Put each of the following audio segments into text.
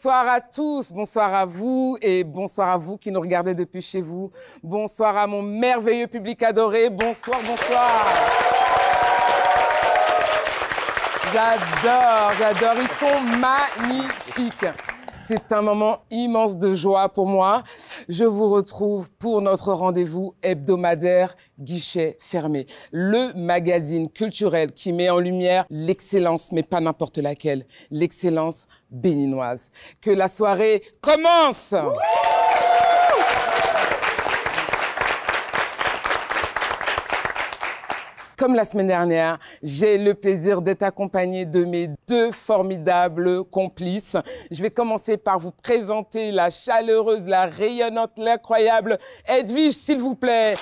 Bonsoir à tous, bonsoir à vous et bonsoir à vous qui nous regardez depuis chez vous. Bonsoir à mon merveilleux public adoré. Bonsoir, bonsoir. J'adore, ils sont magnifiques. C'est un moment immense de joie pour moi. Je vous retrouve pour notre rendez-vous hebdomadaire Guichet Fermé, le magazine culturel qui met en lumière l'excellence, mais pas n'importe laquelle, l'excellence béninoise. Que la soirée commence! Comme la semaine dernière, j'ai le plaisir d'être accompagnée de mes deux formidables complices. Je vais commencer par vous présenter la chaleureuse, la rayonnante, l'incroyable Edwige, s'il vous plaît.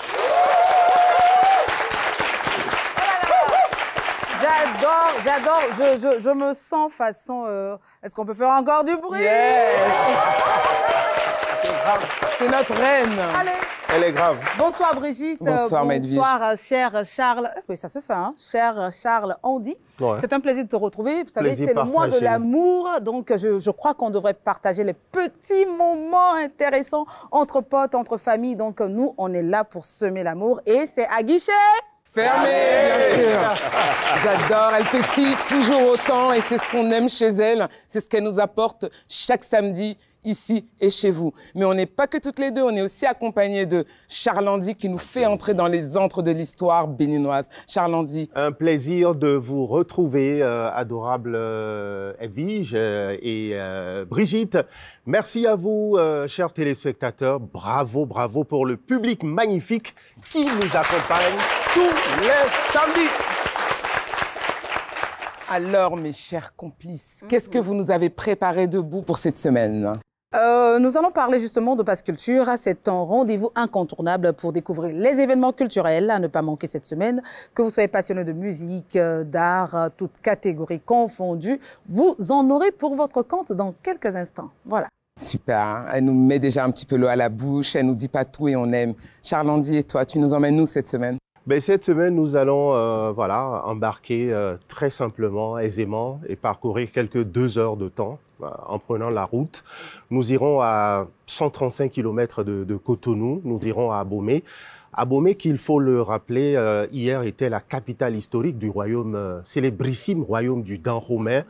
J'adore, je me sens façon... Est-ce qu'on peut faire encore du bruit? Yes. C'est notre reine. Allez. Elle est grave. Bonsoir Brigitte. Bonsoir Edwige. Bonsoir cher Charles. Oui, ça se fait, hein. Cher Charles Andy. Ouais. C'est un plaisir de te retrouver. Vous savez, Plaisir c'est le mois de partagé. l'amour. Donc, je crois qu'on devrait partager les petits moments intéressants entre potes, entre familles. Donc, nous, on est là pour semer l'amour. Et c'est à guichet Fermée, bien sûr. J'adore, elle pétille toujours autant et c'est ce qu'on aime chez elle. C'est ce qu'elle nous apporte chaque samedi, ici et chez vous. Mais on n'est pas que toutes les deux, on est aussi accompagnés de Charles-Andy qui nous fait entrer dans les antres de l'histoire béninoise. Charles-Andy. Un plaisir de vous retrouver, adorable Edwige et Brigitte. Merci à vous, chers téléspectateurs. Bravo, bravo pour le public magnifique qui nous accompagne tous les samedis. Alors, mes chers complices, qu'est-ce que vous nous avez préparé debout pour cette semaine ? Nous allons parler justement de Passe Culture. C'est un rendez-vous incontournable pour découvrir les événements culturels à ne pas manquer cette semaine. Que vous soyez passionné de musique, d'art, toutes catégories confondues, vous en aurez pour votre compte dans quelques instants. Voilà. Super, elle nous met déjà un petit peu l'eau à la bouche, elle nous dit pas tout et on aime. Charles-Andy et toi, tu nous emmènes où cette semaine ? Ben, cette semaine, nous allons embarquer très simplement, aisément et parcourir quelques 2 heures de temps en prenant la route. Nous irons à 135 km de Cotonou, nous irons à Abomey. Abomey, qu'il faut le rappeler, hier était la capitale historique du royaume, célébrissime royaume du Dahomey.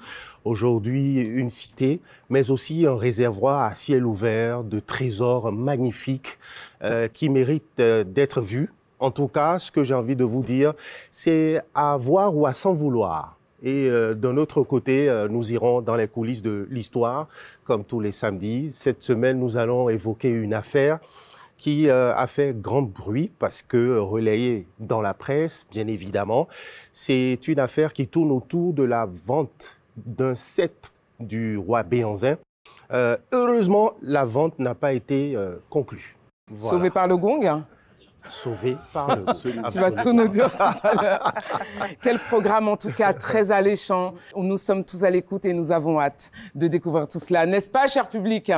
Aujourd'hui, une cité, mais aussi un réservoir à ciel ouvert de trésors magnifiques qui méritent d'être vus. En tout cas, ce que j'ai envie de vous dire, c'est à voir ou à s'en vouloir. Et d'un autre côté, nous irons dans les coulisses de l'histoire, comme tous les samedis. Cette semaine, nous allons évoquer une affaire qui a fait grand bruit parce que relayée dans la presse, bien évidemment. C'est une affaire qui tourne autour de la vente d'un sceptre du roi Béhanzin. Heureusement, la vente n'a pas été conclue. Voilà. Sauvé par le gong ? Sauvé par le... Tu vas tout nous dire tout à l'heure. Quel programme en tout cas très alléchant. Nous sommes tous à l'écoute et nous avons hâte de découvrir tout cela. N'est-ce pas, cher public ?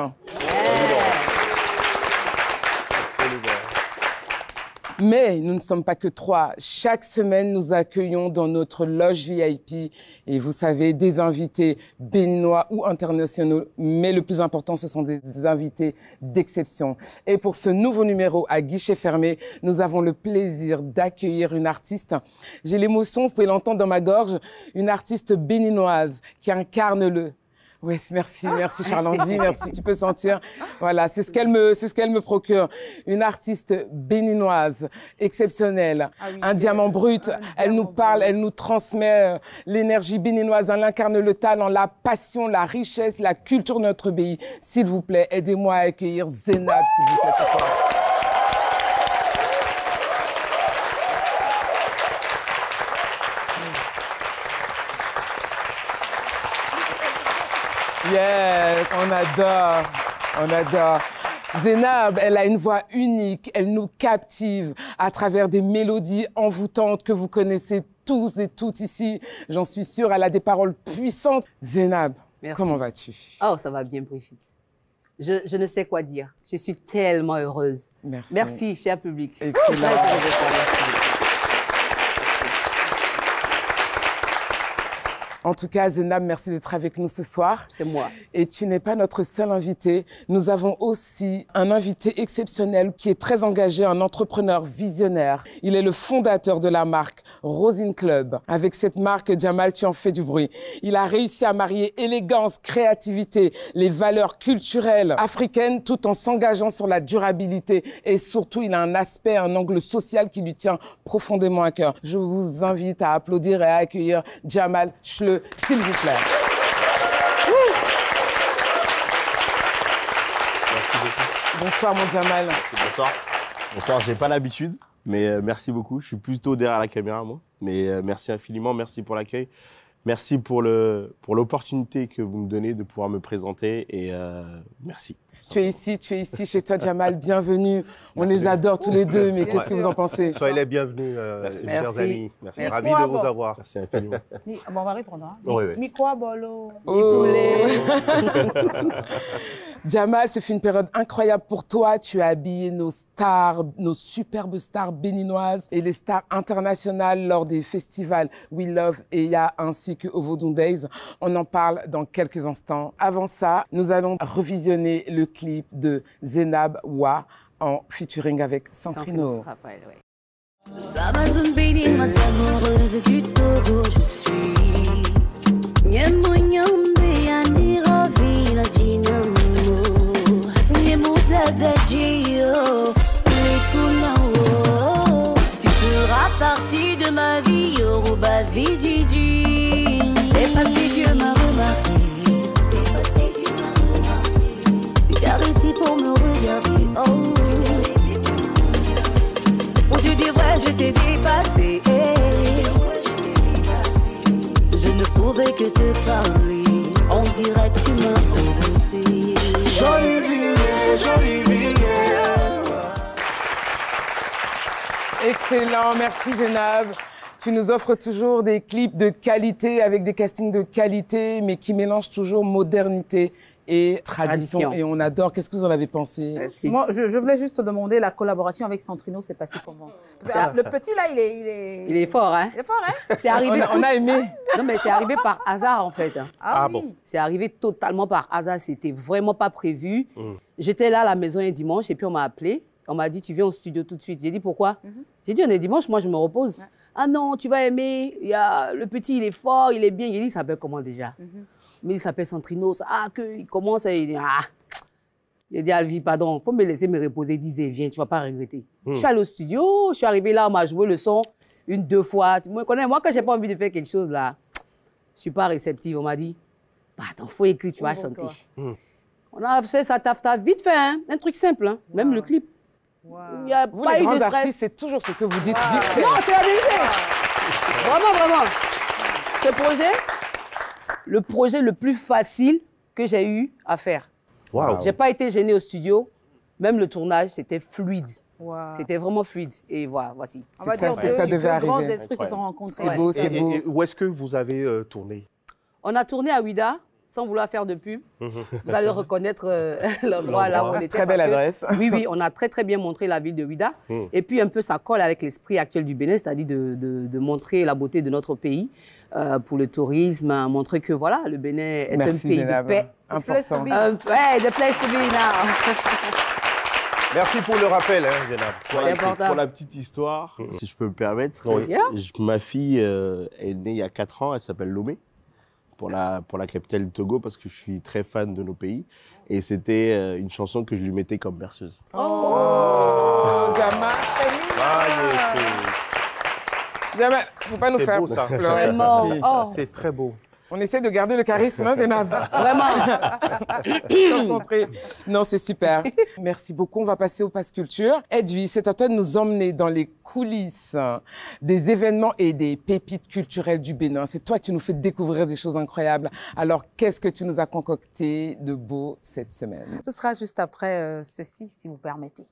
Mais nous ne sommes pas que 3. Chaque semaine, nous accueillons dans notre loge VIP, et vous savez, des invités béninois ou internationaux. Mais le plus important, ce sont des invités d'exception. Et pour ce nouveau numéro à guichet fermé, nous avons le plaisir d'accueillir une artiste. J'ai l'émotion, vous pouvez l'entendre dans ma gorge, une artiste béninoise qui incarne le... Oui, merci Charles-Andy, merci, tu peux sentir. Voilà, c'est ce qu'elle me procure. Une artiste béninoise, exceptionnelle, un diamant brut. Elle nous parle, elle nous transmet l'énergie béninoise, elle incarne le talent, la passion, la richesse, la culture de notre pays. S'il vous plaît, aidez-moi à accueillir Zénab, s'il vous plaît, ce soir. Yes, on adore. Zénab, elle a une voix unique, elle nous captive à travers des mélodies envoûtantes que vous connaissez tous et toutes ici. J'en suis sûre, elle a des paroles puissantes. Zénab, comment vas-tu? Oh, ça va bien, Brigitte. Je ne sais quoi dire. Je suis tellement heureuse. Merci, cher public. Excellent. En tout cas, Zénab, merci d'être avec nous ce soir. C'est moi. Et tu n'es pas notre seul invité. Nous avons aussi un invité exceptionnel qui est très engagé, un entrepreneur visionnaire. Il est le fondateur de la marque Rosine Club. Avec cette marque, Jamal, tu en fais du bruit. Il a réussi à marier élégance, créativité, les valeurs culturelles africaines tout en s'engageant sur la durabilité. Et surtout, il a un aspect, un angle social qui lui tient profondément à cœur. Je vous invite à applaudir et à accueillir Jamal Schle, s'il vous plaît. Merci beaucoup. Bonsoir, mon Jamal. Merci, bonsoir. Bonsoir, j'ai pas l'habitude, mais merci beaucoup. Je suis plutôt derrière la caméra, moi. Mais merci infiniment, merci pour l'accueil. Merci pour l'opportunité que vous me donnez de pouvoir me présenter et merci. Tu es ici chez toi, Jamal. Bienvenue. On les adore tous les deux, mais qu'est-ce que vous en pensez? Soyez les bienvenus, chers amis. Merci. Ravi de vous avoir. Merci infiniment. Bon, on va répondre. Hein. Oui, oui. Mi-quoi, bolo? Oh. Jamal, ce fut une période incroyable pour toi. Tu as habillé nos stars, nos superbes stars béninoises et les stars internationales lors des festivals We Love Eya ainsi que Ovodun Days. On en parle dans quelques instants. Avant ça, nous allons revisionner le clip de Zénab Wa en featuring avec Centrino. Amazon béninoise amoureuse du Togo, je suis. Nyemo nyombe anirovi la jinamo. Nyemo dadajio, lekunao. Tu feras partie de ma vie, Yoruba Vijiji. Et passé Dieu m'a remarqué. Tu t'es arrêté pour me regarder, oh. Pour te dire vrai, je t'ai dépassé. Je ne pouvais que te parler. On dirait que tu m'as enlevé. Jolie vie, jolie vie. Excellent, merci Zénab. Tu nous offres toujours des clips de qualité avec des castings de qualité, mais qui mélangent toujours modernité et tradition. Et on adore. Qu'est-ce que vous en avez pensé? Moi, je voulais juste te demander, la collaboration avec Centrino, c'est passé comment? Le petit, là, il est fort, hein? Il est fort, hein? C'est arrivé. On a aimé. Non, mais c'est arrivé par hasard, en fait. Ah oui. bon? C'est arrivé totalement par hasard. C'était vraiment pas prévu. J'étais là à la maison un dimanche et puis on m'a appelé. On m'a dit, tu viens au studio tout de suite. J'ai dit, pourquoi? J'ai dit, on est dimanche, moi, je me repose. Ouais. Ah non, tu vas aimer. Le petit, il est fort, il est bien. J'ai dit, il s'appelle comment déjà? Mais il s'appelle Centrino. Ah, qu'il commence, il dit, ah. Il dit, Alvi, pardon, il faut me laisser me reposer. Il disait, viens, tu ne vas pas regretter. Je suis allé au studio, je suis arrivé là, on m'a joué le son 1-2 fois. Tu me connais, moi, quand je n'ai pas envie de faire quelque chose là, je ne suis pas réceptive. On m'a dit, attends, il faut écrire, tu vas chanter. On a fait ça, taf, vite fait, hein? Un truc simple, hein? Même le clip. Il y a Vous, pas les eu de grands stress. artistes, c'est toujours ce que vous dites vite fait. Non, c'est la vérité. Vraiment, vraiment. Ce projet, le projet le plus facile que j'ai eu à faire. Wow. J'ai pas été gênée au studio. Même le tournage, c'était fluide. Wow. C'était vraiment fluide. Et voilà, voici. On va C'est dire ça, ça devait deux grands arriver. esprits se sont rencontrés. C'est beau, c'est beau. Et où est-ce que vous avez tourné? On a tourné à Ouida, sans vouloir faire de pub. Vous allez reconnaître l'endroit là où on était. Très belle adresse. Oui, on a très très bien montré la ville de Ouida. Et puis un peu ça colle avec l'esprit actuel du Bénin, c'est-à-dire de montrer la beauté de notre pays pour le tourisme, montrer que voilà, le Bénin est un pays Zénab. de paix. Important. Ouais, the place to be now. Merci pour le rappel, hein, Zénab. C'est important. Pour la petite histoire, si je peux me permettre, ma fille est née il y a 4 ans, elle s'appelle Lomé. Pour la capitale du Togo, parce que je suis très fan de nos pays. Et c'était une chanson que je lui mettais comme berceuse. Oh, Jamal. Jamal, faut pas nous C'est faire beau, ça. pleurer. Vraiment. Oh. C'est très beau. On essaie de garder le charisme, hein, Zénab. Vraiment. Concentré. Non, c'est super. Merci beaucoup. On va passer au Pass Culture. Edwy, c'est à toi de nous emmener dans les coulisses des événements et des pépites culturelles du Bénin. C'est toi qui nous fais découvrir des choses incroyables. Alors, qu'est-ce que tu nous as concocté de beau cette semaine? Ce sera juste après ceci, si vous permettez.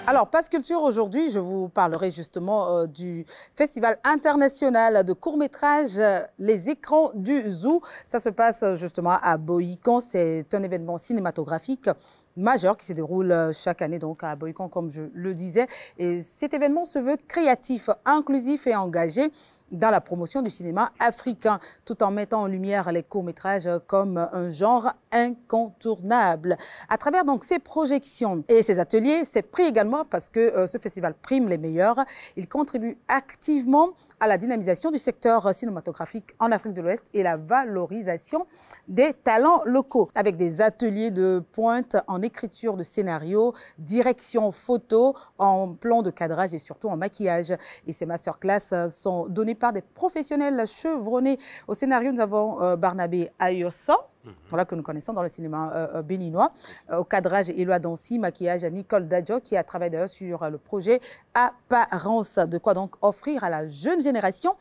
Alors, Pass Culture, aujourd'hui, je vous parlerai justement du Festival international de court-métrage Les Écrans du Zoo. Ça se passe justement à Boïcan. C'est un événement cinématographique majeur qui se déroule chaque année donc à Boycon, comme je le disais. Et cet événement se veut créatif, inclusif et engagé dans la promotion du cinéma africain, tout en mettant en lumière les courts-métrages comme un genre incontournable. À travers donc ces projections et ces ateliers, c'est pris également parce que ce festival prime les meilleurs. Il contribue activement à la dynamisation du secteur cinématographique en Afrique de l'Ouest et la valorisation des talents locaux, avec des ateliers de pointe en écriture de scénario, direction photo, en plan de cadrage et surtout en maquillage. Et ces masterclass sont donnés par des professionnels chevronnés. Au scénario, nous avons Barnabé Ayosso, voilà, que nous connaissons dans le cinéma béninois. Au cadrage, Éloi Dancy, maquillage, Nicole Dadjo, qui a travaillé d'ailleurs sur le projet Apparence. De quoi donc offrir à la jeune génération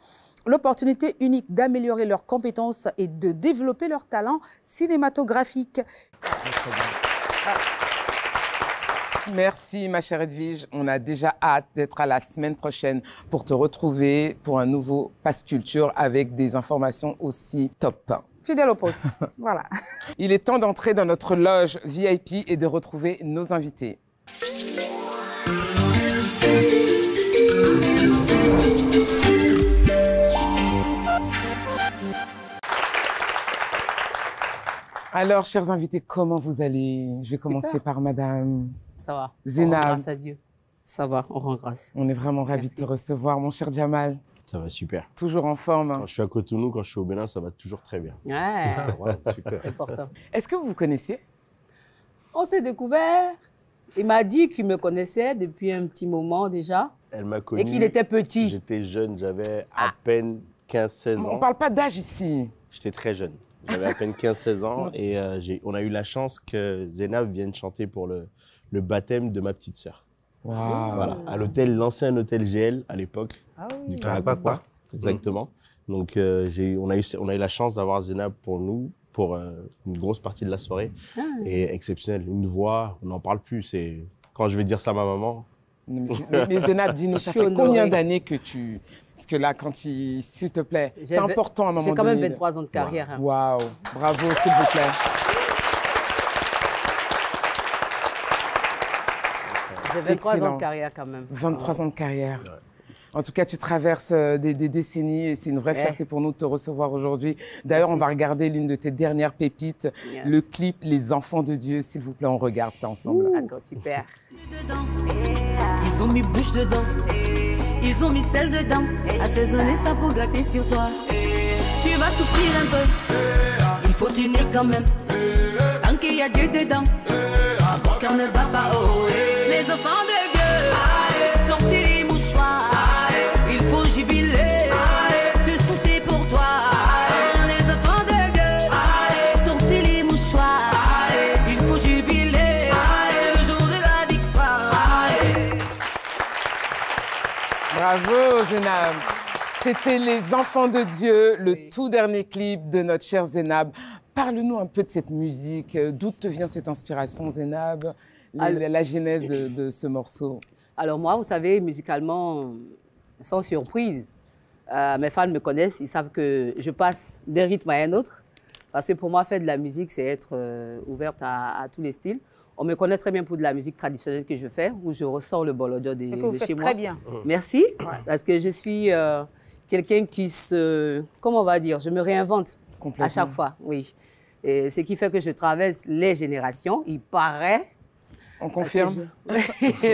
l'opportunité unique d'améliorer leurs compétences et de développer leurs talents cinématographiques. Merci, ma chère Edwige. On a déjà hâte d'être à la semaine prochaine pour te retrouver pour un nouveau Pass Culture avec des informations aussi top. Fidèle au poste. Voilà. Il est temps d'entrer dans notre loge VIP et de retrouver nos invités. Alors, chers invités, comment vous allez? Je vais commencer par Madame Ça va. Zénab. On rend grâce à Dieu. Ça va, on rend grâce. On est vraiment ravis Merci. de te recevoir, mon cher Jamal. Ça va super. Toujours en forme. Quand je suis à Cotonou, quand je suis au Bénin, ça va toujours très bien. Ouais, Ouais, super. c'est important. Est-ce que vous vous connaissiez? On s'est découvert. Il m'a dit qu'il me connaissait depuis un petit moment déjà Elle m'a connu. et qu'il était petit. J'étais jeune, j'avais à peine 15-16 On ans. ne parle pas d'âge ici. J'étais très jeune. J'avais à peine 15-16 ans et on a eu la chance que Zénab vienne chanter pour le baptême de ma petite sœur. Wow. Voilà, à l'hôtel, l'ancien hôtel GL à l'époque. Ah Du oui. Caracas. Exactement. Donc on a eu la chance d'avoir Zénab pour nous, pour une grosse partie de la soirée. Et exceptionnel, une voix, on n'en parle plus. C'est quand je vais dire ça à ma maman. Mais Zénab, dis-nous, ça Je suis fait combien honorée. d'années que tu... Parce que là, quand il... S'il te plaît, c'est J'ai- important à un moment donné. J'ai quand même 23 ans de carrière. hein. Waouh, bravo, s'il vous plaît. J'ai 23 ans Excellent. de carrière quand même. 23 ans de carrière. En tout cas, tu traverses des décennies et c'est une vraie Ouais. fierté pour nous de te recevoir aujourd'hui. D'ailleurs, on va regarder l'une de tes dernières pépites, Yes. le clip Les Enfants de Dieu. S'il vous plaît, on regarde ça ensemble. D'accord, super. Dedans. Ils ont mis bouche dedans, ils ont mis sel dedans, assaisonner ça pour gâter sur toi. Tu vas souffrir un peu, il faut tenir quand même. Tant qu'il y a Dieu dedans, mon cœur ne bat pas haut. Les enfants de Dieu, sortez les mouchoirs, il faut jubiler, ce souci pour toi. Les enfants de Dieu, sortez les mouchoirs, il faut jubiler, c'est le jour de la victoire. Bravo, Zénab. C'était Les Enfants de Dieu, le tout dernier clip de notre chère Zénab. Parle-nous un peu de cette musique. D'où te vient cette inspiration, Zénab? La genèse de ce morceau. Alors moi, vous savez, musicalement, sans surprise, mes fans me connaissent, ils savent que je passe d'un rythme à un autre. Parce que pour moi, faire de la musique, c'est être ouverte à tous les styles. On me connaît très bien pour de la musique traditionnelle que je fais, où je ressors le bolodio Et que de vous chez faites moi. très bien. Merci, parce que je suis quelqu'un qui se... Comment on va dire? Je me réinvente Complètement. à chaque fois, oui. Et ce qui fait que je traverse les générations. Il paraît... On confirme?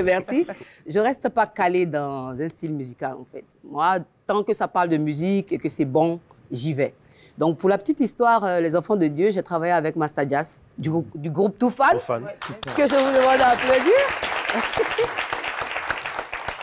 Merci. Je reste pas calée dans un style musical, en fait. Moi, tant que ça parle de musique et que c'est bon, j'y vais. Donc, pour la petite histoire, Les Enfants de Dieu, j'ai travaillé avec Master Jazz du groupe Toufan, Trop fan. que je vous demande d'applaudir.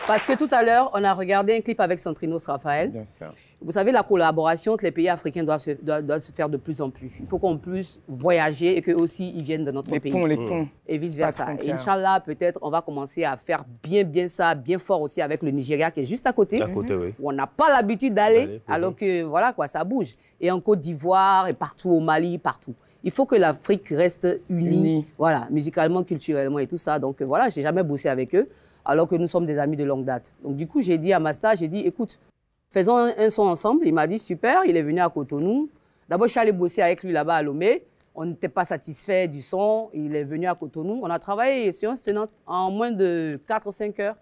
Parce que tout à l'heure, on a regardé un clip avec Santrinos Raphaël. Bien sûr. Vous savez, la collaboration entre les pays africains doit se faire de plus en plus. Il faut qu'on puisse voyager et qu'eux aussi, ils viennent de notre Les pays. ponts, les ponts. Et vice-versa. Pas de Et frontières. Inch'Allah, peut-être, on va commencer à faire bien ça, bien fort aussi avec le Nigeria qui est juste à côté. À côté, oui. Où on n'a pas l'habitude d'aller, D'aller, alors que, voilà, quoi, ça bouge. Et en Côte d'Ivoire, et partout au Mali, partout. Il faut que l'Afrique reste unie, Unie. voilà, musicalement, culturellement et tout ça. Donc, voilà, j'ai jamais bossé avec eux, alors que nous sommes des amis de longue date. Donc, du coup, j'ai dit à Masta, j'ai dit, écoute, faisons un son ensemble. Il m'a dit, super, il est venu à Cotonou. D'abord, je suis allée bosser avec lui là-bas à Lomé. On n'était pas satisfait du son. Il est venu à Cotonou. On a travaillé séance tenante en moins de 4 ou 5 heures.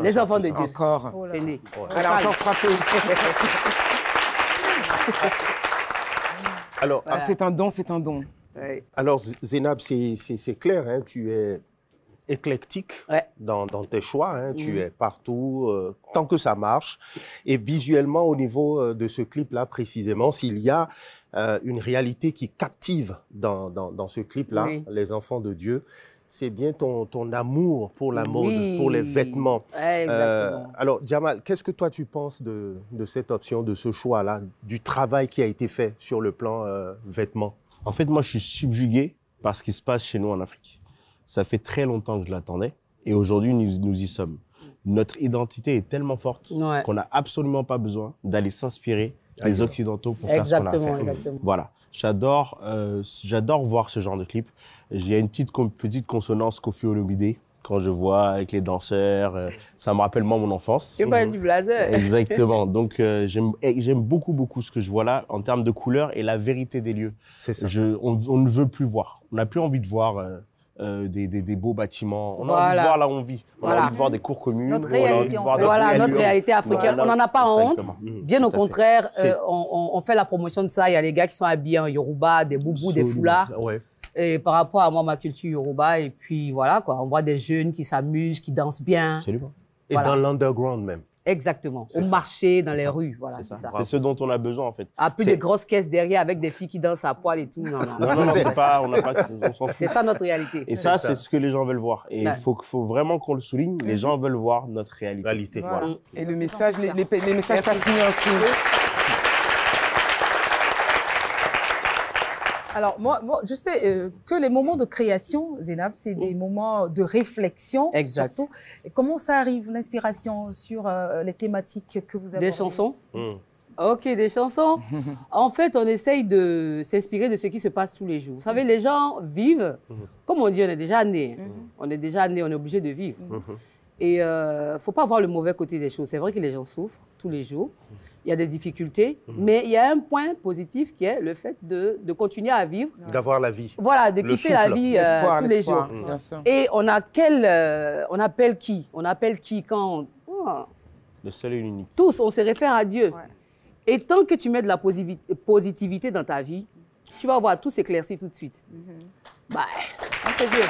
Les enfants de Dieu. Encore. Oh là C'est là. né. Elle a encore frappé. Alors, Ah, c'est un don, c'est un don. Ouais. alors Zénab, c'est clair, hein, tu es éclectique Ouais. dans tes choix, hein, tu es partout, tant que ça marche. Et visuellement, au niveau de ce clip-là, précisément, s'il y a une réalité qui captive dans ce clip-là, Oui. Les enfants de Dieu, c'est bien ton amour pour la mode, Oui. pour les vêtements. Ouais, exactement. Alors, Jamal, qu'est-ce que toi tu penses de cette option, de ce choix-là, du travail qui a été fait sur le plan vêtements? En fait, moi, je suis subjugué par ce qui se passe chez nous en Afrique. Ça fait très longtemps que je l'attendais et aujourd'hui, nous y sommes. Notre identité est tellement forte Ouais. qu'on n'a absolument pas besoin d'aller s'inspirer des Occidentaux pour faire ce qu'on a à Exactement, faire. exactement. Voilà. J'adore voir ce genre de clip. Il y a une petite consonance Koffi Olomide quand je vois avec les danseurs. Ça me rappelle moi mon enfance. Tu veux parler du blazer? Exactement. Donc, j'aime beaucoup ce que je vois là en termes de couleurs et la vérité des lieux. C'est ça. On ne veut plus voir. On n'a plus envie de voir des beaux bâtiments. On a envie Voilà. de voir là où on vit. On a Voilà. envie de voir des cours communes. Notre on a envie réalité, de en voir fait. Voilà, notre réalité africaine. Voilà. On n'en a pas honte. Exactement. Bien Tout au à fait. contraire, C'est- on fait la promotion de ça. Il y a les gars qui sont habillés en Yoruba, des boubous, des foulards. Ouais. Et par rapport à moi, ma culture Yoruba. Et puis voilà, quoi. On voit des jeunes qui s'amusent, qui dansent bien. Absolument. Et Voilà. dans l'underground même. Exactement. C'est Au ça. marché, dans les rues. Voilà, C'est c'est ça. ça. C'est ce dont on a besoin en fait. Ah, plus C'est- des grosses caisses derrière avec des filles qui dansent à poil et tout. Non, non. Non, c'est pas, on n'a pas, on s'en fout. C'est ça notre réalité. Et ça, c'est ce que les gens veulent voir. Et il Ouais. faut vraiment qu'on le souligne. Les gens veulent voir notre réalité. Réalité. Voilà. Et le message, les messages passent mieux aussi. Alors, moi, je sais que les moments de création, Zénab, c'est des moments de réflexion. Exact. Surtout. Et comment ça arrive, l'inspiration sur les thématiques que vous avez Des chansons? Mm. Ok, des chansons. En fait, on essaye de s'inspirer de ce qui se passe tous les jours. Vous savez, les gens vivent, comme on dit, on est déjà né. On est déjà né, on est obligé de vivre. Et faut pas voir le mauvais côté des choses. C'est vrai que les gens souffrent tous les jours. Il y a des difficultés, mais il y a un point positif qui est le fait de continuer à vivre. D'avoir la vie. Voilà, de Le kiffer la souffle. vie L'espoir, tous les l'espoir, jours. bien sûr. Et on appelle qui? On appelle qui quand Le seul et l'unique. tous, on se réfère à Dieu. Ouais. Et tant que tu mets de la positivité dans ta vie, tu vas voir tout s'éclaircir tout de suite. Bah, c'est Dieu.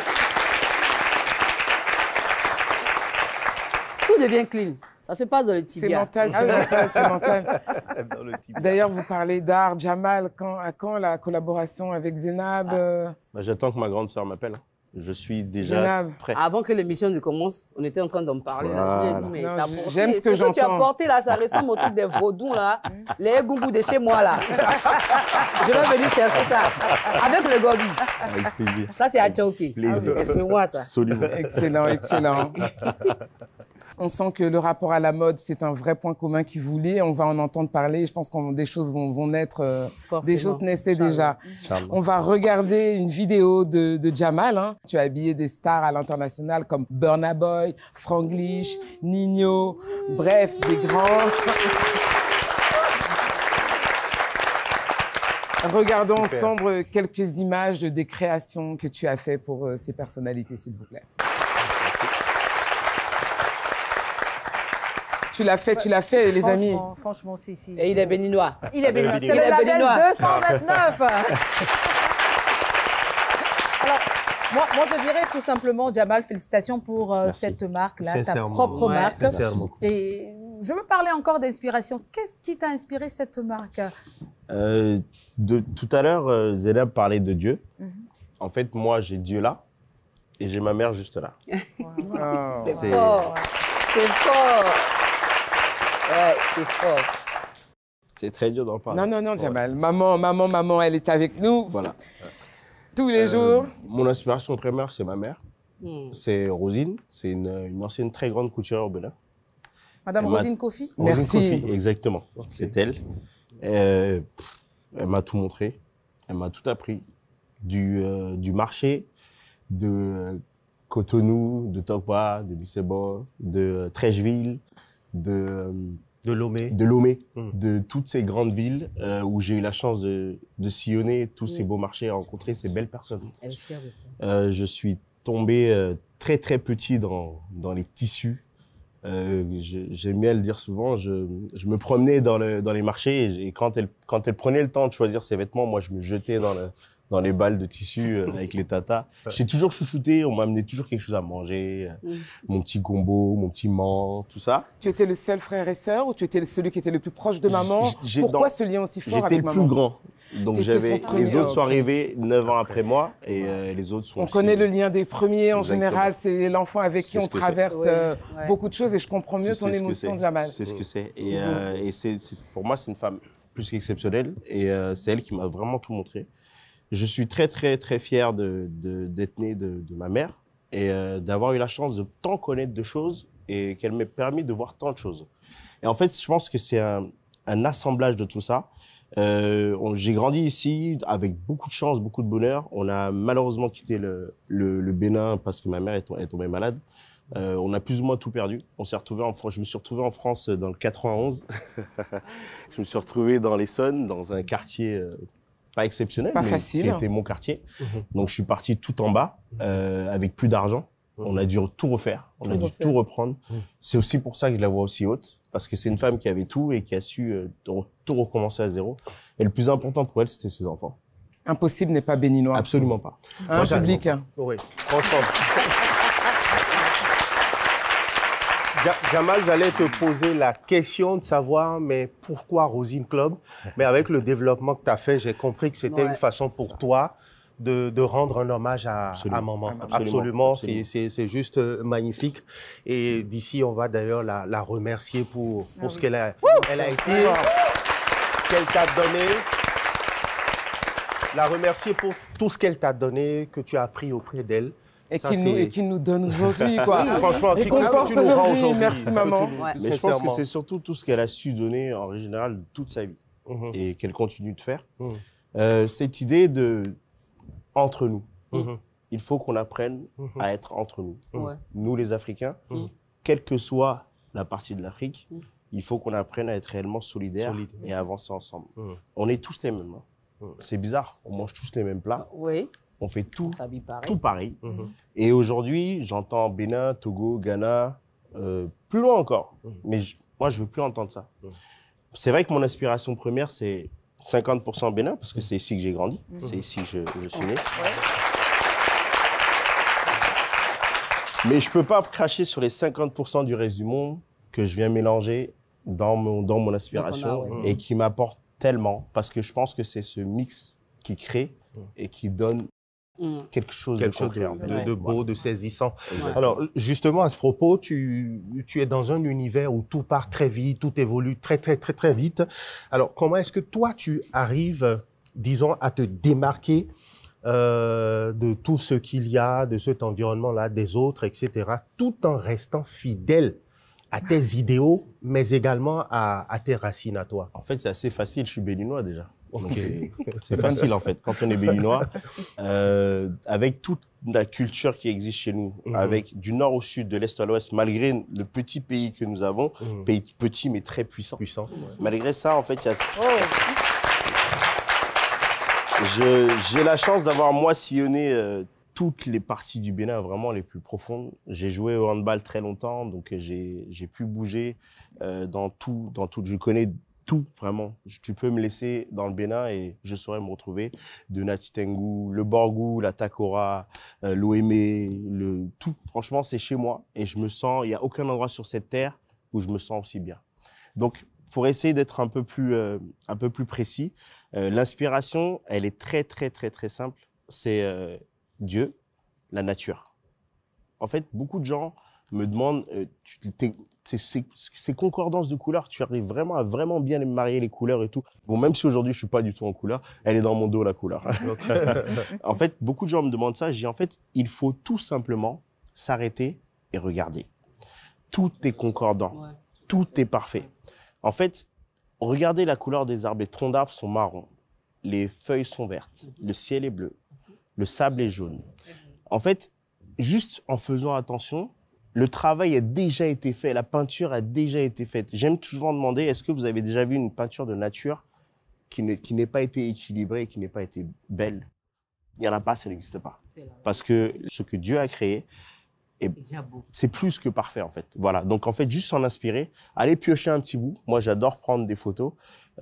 Tout devient clean. Ça se passe dans le C'est tibia. mental, c'est mental, c'est mental. Dans le type. D'ailleurs, vous parlez d'art, Jamal. À quand la collaboration avec Zénab Bah, j'attends que ma grande sœur m'appelle. Je suis déjà Zénab. prêt. Avant que l'émission ne commence, on était en train d'en parler. Là. Je lui ai dit, mais Non, t'as je- porté- j'aime ce que tu as j'entends. porté là, ça ressemble au truc des vaudous là, les gougous de chez moi là. Je vais venir chercher ça avec le gobi. Avec plaisir. Ça c'est à Tchouki. Plaisir. C'est sur moi ça. Absolument. Excellent, excellent. On sent que le rapport à la mode, c'est un vrai point commun qui vous lie. On va en entendre parler. Je pense que des choses vont naître. Forcément. Des choses naissaient déjà. Inch'Allah. On va regarder une vidéo de Jamal. Hein. Tu as habillé des stars à l'international comme Burna Boy, Franglish, Nino, bref, des grands. Regardons ensemble quelques images des créations que tu as fait pour ces personnalités, s'il vous plaît. Tu l'as fait, les amis. Franchement, si. Et il est béninois. Il est béninois. C'est Il le est label béninois. 229. Alors, moi, je dirais tout simplement, Jamal, félicitations pour cette marque-là, ta Sincèrement. propre Ouais, marque. sincèrement. Et je veux parler encore d'inspiration. Qu'est-ce qui t'a inspiré cette marque? Tout à l'heure, Zénab parlait de Dieu. En fait, moi, j'ai Dieu là et j'ai ma mère juste là. Oh. C'est C'est- fort. C'est fort. Ouais, c'est fort. C'est très dur d'en parler. Non, Jamal. Maman, elle est avec nous. Voilà. Tous les jours. Mon inspiration primaire, c'est ma mère. Hmm. C'est Rosine. C'est une ancienne très grande couturière au Bénin. Madame Elle m'a- Rosine Kofi? Rosine Merci. Kofi, exactement. C'est elle. Elle m'a tout montré. Elle m'a tout appris. Du marché, de Cotonou, de Tokpa, de Bucebo, de Trècheville, de De Lomé. De Lomé, de toutes ces grandes villes où j'ai eu la chance de sillonner tous ces beaux marchés et rencontrer ces belles personnes. Elle est fière de toi. Je suis tombé très très petit dans les tissus. J'aime bien le dire souvent, je me promenais dans les marchés et quand elle prenait le temps de choisir ses vêtements, moi je me jetais dans les balles de tissu avec les tatas. J'étais toujours chouchouté, on m'amenait toujours quelque chose à manger, mon petit gombo, mon petit mant, tout ça. Tu étais le seul frère et sœur ou tu étais celui qui était le plus proche de maman? Pourquoi ce lien aussi fort avec maman? J'étais le plus grand. Donc les autres sont arrivés 9 ans après moi et les autres sont On aussi, connaît le lien des premiers en général, c'est l'enfant avec qui on traverse beaucoup de choses et je comprends mieux ton émotion, Jamal. C'est ce que c'est. Et pour moi, c'est une femme plus qu'exceptionnelle et c'est elle qui m'a vraiment tout montré. Je suis très, très, très fier d'être né de ma mère et d'avoir eu la chance de tant connaître de choses et qu'elle m'ait permis de voir tant de choses. Et en fait, je pense que c'est un assemblage de tout ça. J'ai grandi ici avec beaucoup de chance, beaucoup de bonheur. On a malheureusement quitté le Bénin parce que ma mère est tombée malade. On a plus ou moins tout perdu. On s'est retrouvé en France. Je me suis retrouvé en France dans le 91. Je me suis retrouvé dans l'Essonne, dans un quartier pas exceptionnel, mais qui était mon quartier. Donc je suis parti tout en bas avec plus d'argent. On a dû tout refaire, on a dû tout reprendre. C'est aussi pour ça que je la vois aussi haute, parce que c'est une femme qui avait tout et qui a su tout recommencer à zéro. Et le plus important pour elle, c'était ses enfants. Impossible n'est pas béninois. Absolument pas. Un public. Oui, franchement. Jamal, j'allais te poser la question de savoir, mais pourquoi Rosine Club? Mais avec le développement que tu as fait, j'ai compris que c'était une façon pour toi de rendre un hommage à maman. Absolument. C'est juste magnifique. Et d'ici, on va d'ailleurs la remercier pour ce qu'elle a été, qu'elle t'a donné. La remercier pour tout ce qu'elle t'a donné, que tu as appris auprès d'elle. Et qui nous donne aujourd'hui, quoi. Franchement, qui comporte aujourd'hui. Merci, maman. Mais je pense que c'est surtout tout ce qu'elle a su donner, en général, toute sa vie. Et qu'elle continue de faire. Cette idée entre nous. Il faut qu'on apprenne à être entre nous. Nous, les Africains, quelle que soit la partie de l'Afrique, il faut qu'on apprenne à être réellement solidaires et à avancer ensemble. On est tous les mêmes. C'est bizarre, on mange tous les mêmes plats. On fait tout pareil. Et aujourd'hui, j'entends Bénin, Togo, Ghana, plus loin encore. Mais moi, je veux plus entendre ça. C'est vrai que mon aspiration première, c'est 50% Bénin, parce que c'est ici que j'ai grandi. C'est ici que je suis né. Mais je peux pas cracher sur les 50% du reste du monde que je viens mélanger dans mon aspiration et qui m'apporte tellement, parce que je pense que c'est ce mix qui crée et qui donne quelque chose de beau, de saisissant. Alors, justement, à ce propos, tu es dans un univers où tout part très vite, tout évolue très, très, très, très vite. Alors, comment est-ce que toi, tu arrives, disons, à te démarquer de tout ce qu'il y a, de cet environnement-là, des autres, etc., tout en restant fidèle à tes idéaux, mais également à tes racines à toi? En fait, c'est assez facile, je suis béninois déjà. C'est facile en fait, quand on est béninois, avec toute la culture qui existe chez nous, avec du nord au sud, de l'est à l'ouest, malgré le petit pays que nous avons, pays petit mais très puissant. Malgré ça, en fait, il y a... J'ai la chance d'avoir, moi, sillonné toutes les parties du Bénin, vraiment les plus profondes. J'ai joué au handball très longtemps, donc j'ai pu bouger dans tout. Je connais tout, vraiment. Tu peux me laisser dans le Bénin et je saurais me retrouver. De Natitengu, le Borgou, la Takora, l'Ouémé, tout. Franchement, c'est chez moi et je me sens, il n'y a aucun endroit sur cette terre où je me sens aussi bien. Donc, pour essayer d'être un peu plus précis, l'inspiration, elle est très, très, très, très simple. C'est Dieu, la nature. En fait, beaucoup de gens me demandent, ces concordances de couleurs, tu arrives vraiment à vraiment bien marier les couleurs et tout. Bon, même si aujourd'hui je suis pas du tout en couleur, elle est dans mon dos la couleur. En fait, beaucoup de gens me demandent ça. Je dis en fait, il faut tout simplement s'arrêter et regarder. Tout est concordant, tout est parfait. En fait, regardez la couleur des arbres. Les troncs d'arbres sont marrons, les feuilles sont vertes, le ciel est bleu, le sable est jaune. En fait, juste en faisant attention, le travail a déjà été fait, la peinture a déjà été faite. J'aime souvent demander, est-ce que vous avez déjà vu une peinture de nature qui n'ait pas été équilibrée, qui n'ait pas été belle? Il n'y en a pas, ça n'existe pas. Parce que ce que Dieu a créé, c'est plus que parfait, en fait. Voilà. Donc, en fait, juste s'en inspirer, aller piocher un petit bout. Moi, j'adore prendre des photos.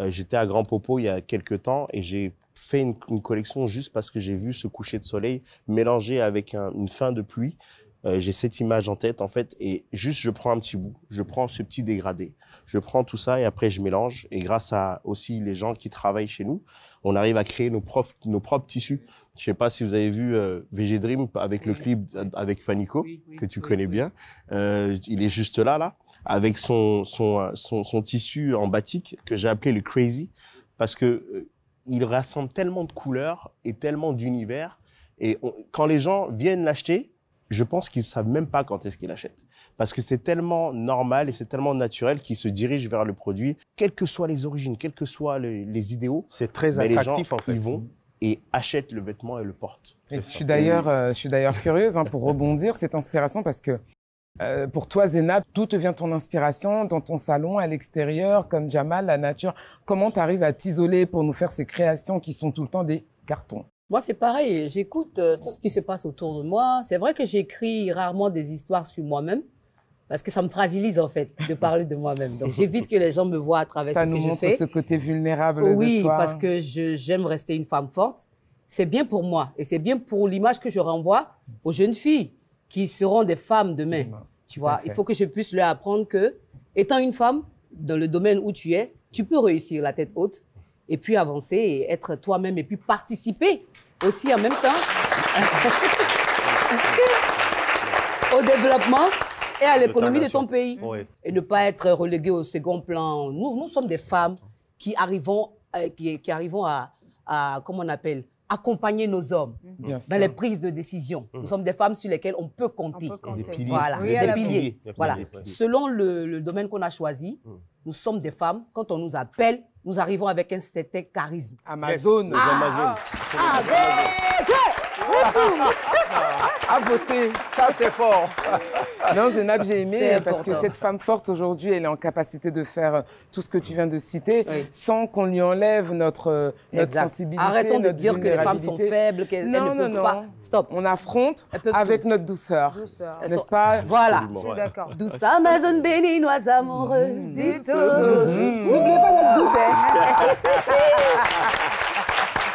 J'étais à Grand Popo il y a quelques temps et j'ai fait une collection juste parce que j'ai vu ce coucher de soleil mélangé avec une fin de pluie. J'ai cette image en tête, en fait, et juste, je prends un petit bout. Je prends ce petit dégradé. Je prends tout ça et après, je mélange. Et grâce à aussi les gens qui travaillent chez nous, on arrive à créer nos propres tissus. Je sais pas si vous avez vu VG Dream avec le clip avec Panico, que tu connais bien. Il est juste là, avec son tissu en batik que j'ai appelé le Crazy, parce que il rassemble tellement de couleurs et tellement d'univers. Et quand les gens viennent l'acheter, je pense qu'ils savent même pas quand est-ce qu'ils l'achètent. Parce que c'est tellement normal et c'est tellement naturel qu'ils se dirigent vers le produit, quelles que soient les origines, quels que soient les idéaux. C'est très attractif, en fait. Ils vont et achètent le vêtement et le portent. Je suis d'ailleurs curieuse pour rebondir cette inspiration parce que pour toi, Zénab, d'où te vient ton inspiration dans ton salon, à l'extérieur, comme Jamal, la nature? Comment tu arrives à t'isoler pour nous faire ces créations qui sont tout le temps des cartons? Moi, c'est pareil. J'écoute tout ce qui se passe autour de moi. C'est vrai que j'écris rarement des histoires sur moi-même parce que ça me fragilise, en fait, de parler de moi-même. Donc, j'évite que les gens me voient à travers ce que je fais. Ça nous montre ce côté vulnérable de toi. Oui, parce que j'aime rester une femme forte. C'est bien pour moi et c'est bien pour l'image que je renvoie aux jeunes filles qui seront des femmes demain. Tu vois, il faut que je puisse leur apprendre que, étant une femme, dans le domaine où tu es, tu peux réussir la tête haute et puis avancer et être toi-même et puis participer aussi en même temps au développement et à l'économie de ton pays. Oui. Et ne pas être relégué au second plan. Nous sommes des femmes qui arrivons à comment on appelle, accompagner nos hommes dans les prises de décision. Nous sommes des femmes sur lesquelles on peut compter. Des piliers. Voilà, des piliers. Voilà. Selon le domaine qu'on a choisi, nous sommes des femmes. Quand on nous appelle, nous arrivons avec un certain charisme. Amazon. Nos Amazones. À voter. Ça, c'est fort. Non, Zénab, j'ai aimé parce que cette femme forte aujourd'hui, elle est en capacité de faire tout ce que tu viens de citer sans qu'on lui enlève notre sensibilité. Arrêtons de dire que les femmes sont faibles, qu'elles ne peuvent pas. Stop. On affronte avec notre douceur. N'est-ce pas? Voilà. Je suis d'accord. Douce Amazone béninoise amoureuse du Togo. N'oubliez pas d'être douce, hein.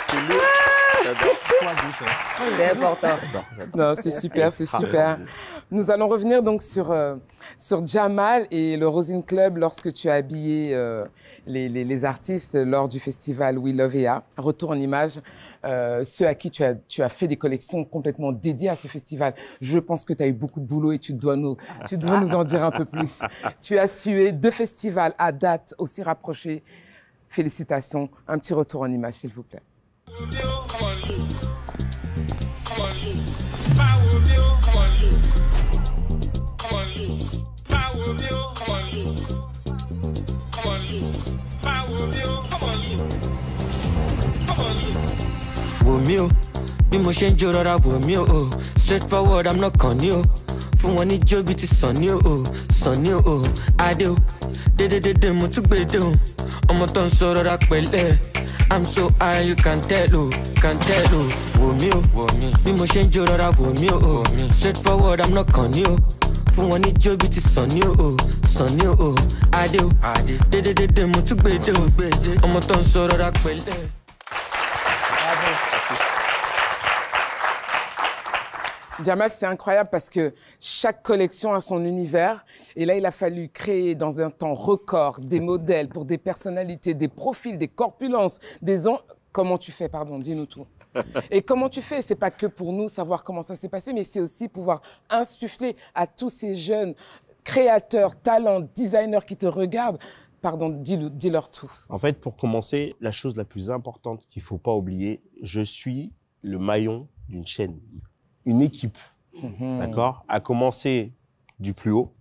C'est le... C'est important. Non, c'est super, c'est super. Nous allons revenir donc sur Jamal et le Rosine Club lorsque tu as habillé les artistes lors du festival We Love EA. Retour en images, ceux à qui tu as fait des collections complètement dédiées à ce festival. Je pense que tu as eu beaucoup de boulot et tu dois nous en dire un peu plus. Tu as sué 2 festivals à date aussi rapprochées. Félicitations. Un petit retour en images, s'il vous plaît. Womio, be motion jorora womio, straightforward, I'm not con you. For one it job it is son you, I do. De mo tu gbe do. Omo ton sọ̀rọ̀ ra pẹ̀lẹ́. I'm so high, you can tell, womio, be motion jorora womio, straightforward, I'm not con you. For one it job it is son you, I do. De mo tu gbe do. Omo ton sọ̀rọ̀ ra pẹ̀lẹ́. Jamal, c'est incroyable parce que chaque collection a son univers. Et là, il a fallu créer dans un temps record des modèles pour des personnalités, des profils, des corpulences, Comment tu fais, pardon, dis-nous tout. Et comment tu fais? C'est pas que pour nous savoir comment ça s'est passé, mais c'est aussi pouvoir insuffler à tous ces jeunes créateurs, talents, designers qui te regardent. Pardon, dis-leur tout. En fait, pour commencer, la chose la plus importante qu'il faut pas oublier, je suis le maillon d'une chaîne. Une équipe, d'accord, a commencé du plus haut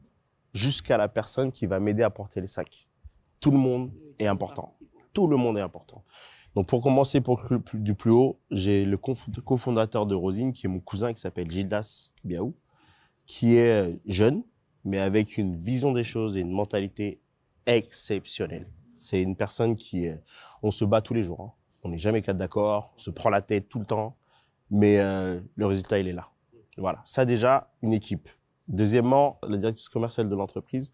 jusqu'à la personne qui va m'aider à porter les sacs. Tout le monde est important. Tout le monde est important. Donc, pour commencer du plus haut, j'ai le cofondateur de Rosine, qui est mon cousin, qui s'appelle Gildas Biaou. qui est jeune, mais avec une vision des choses et une mentalité exceptionnelle. C'est une personne qui est... On se bat tous les jours. Hein. On n'est jamais d'accord, on se prend la tête tout le temps, mais le résultat, il est là. Voilà, ça déjà, une équipe. Deuxièmement, la directrice commerciale de l'entreprise,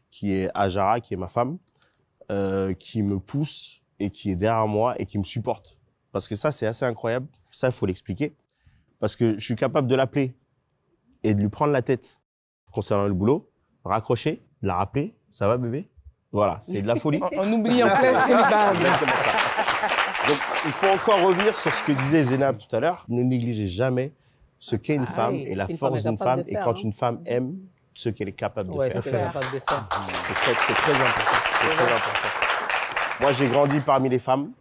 qui est Ajara, qui est ma femme, qui me pousse et qui est derrière moi et qui me supporte. Parce que ça, c'est assez incroyable. Ça, il faut l'expliquer. Parce que je suis capable de l'appeler et de lui prendre la tête concernant le boulot, raccrocher, la rappeler. Ça va, bébé? Voilà, c'est de la folie. On oublie en classe les bases. Exactement ça. Donc, il faut encore revenir sur ce que disait Zénab tout à l'heure. Ne négligez jamais ce qu'est une femme et la force d'une femme. Et quand une femme aime ce qu'elle est capable de faire. C'est très important. C'est très important. Moi, j'ai grandi parmi les femmes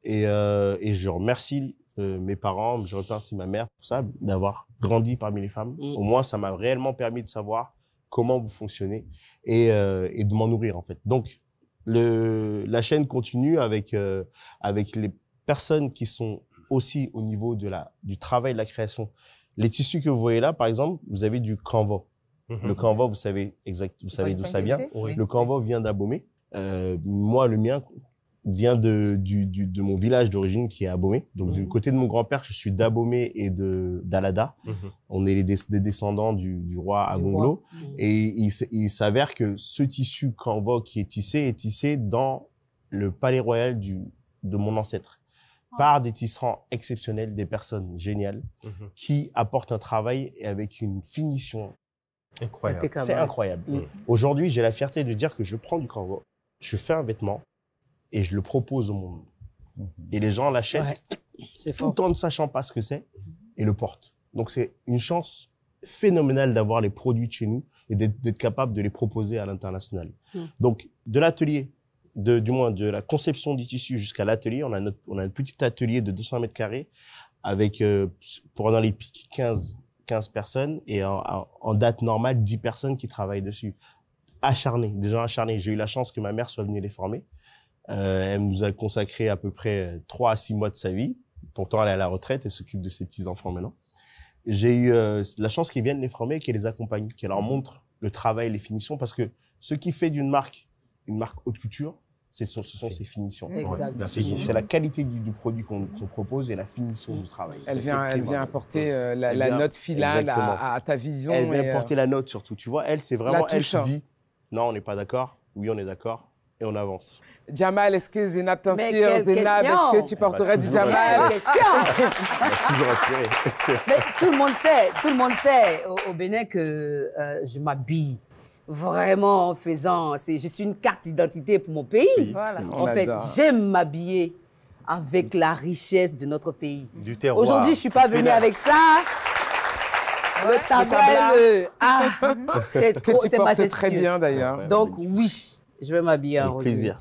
et je remercie mes parents, je remercie ma mère pour ça, d'avoir grandi parmi les femmes. Au moins, ça m'a réellement permis de savoir comment vous fonctionnez et de m'en nourrir, en fait. Donc, la chaîne continue avec les personnes qui sont aussi au niveau du travail de la création. Les tissus que vous voyez là, par exemple, vous avez du Canva. Le Canva, vous savez d'où ça vient. Oui. Le Canva vient d'Abomey. Moi, le mien vient de mon village d'origine qui est Abomey. Donc, du côté de mon grand-père, je suis d'Abomey et d'Alada. On est des descendants du roi Agonglo. Et il s'avère que ce tissu Canva qui est tissé dans le palais royal de mon ancêtre. Par des tisserands exceptionnels, des personnes géniales qui apportent un travail avec une finition incroyable. C'est incroyable. Aujourd'hui, j'ai la fierté de dire que je prends du Canva, je fais un vêtement et je le propose au monde. Et les gens l'achètent tout en ne sachant pas ce que c'est et le portent. Donc, c'est une chance phénoménale d'avoir les produits de chez nous et d'être capable de les proposer à l'international. Donc, de l'atelier, du moins de la conception du tissu jusqu'à l'atelier, on a un petit atelier de 200 mètres carrés avec, pendant les pics, 15 personnes et en date normale, 10 personnes qui travaillent dessus. Des gens acharnés. J'ai eu la chance que ma mère soit venue les former. Elle nous a consacré à peu près 3 à 6 mois de sa vie. Pourtant, elle est à la retraite et s'occupe de ses petits-enfants maintenant. J'ai eu la chance qu'ils viennent les former et qu'elle les accompagne, qu'elle leur montre le travail et les finitions parce que ce qui fait d'une marque une marque haute couture, ce sont ses finitions. C'est la qualité du produit qu'on propose et la finition du travail. Elle vient apporter la note finale à ta vision. Elle vient apporter la note surtout. Tu vois, c'est vraiment elle qui dit non, on n'est pas d'accord, oui, on est d'accord, et on avance. Jamal, est-ce que Zénab t'inspire? Zénab, est-ce que tu porterais du Jamal? Toujours inspiré. Mais tout le monde sait au Bénin que je m'habille. Vraiment en faisant, je suis une carte d'identité pour mon pays. Voilà. En fait, j'aime m'habiller avec la richesse de notre pays. Du terroir. Aujourd'hui, je ne suis pas venue avec ça. Le tableur, c'est trop, c'est majestueux. Très bien d'ailleurs. Donc oui, je vais m'habiller en rose. Plaisir.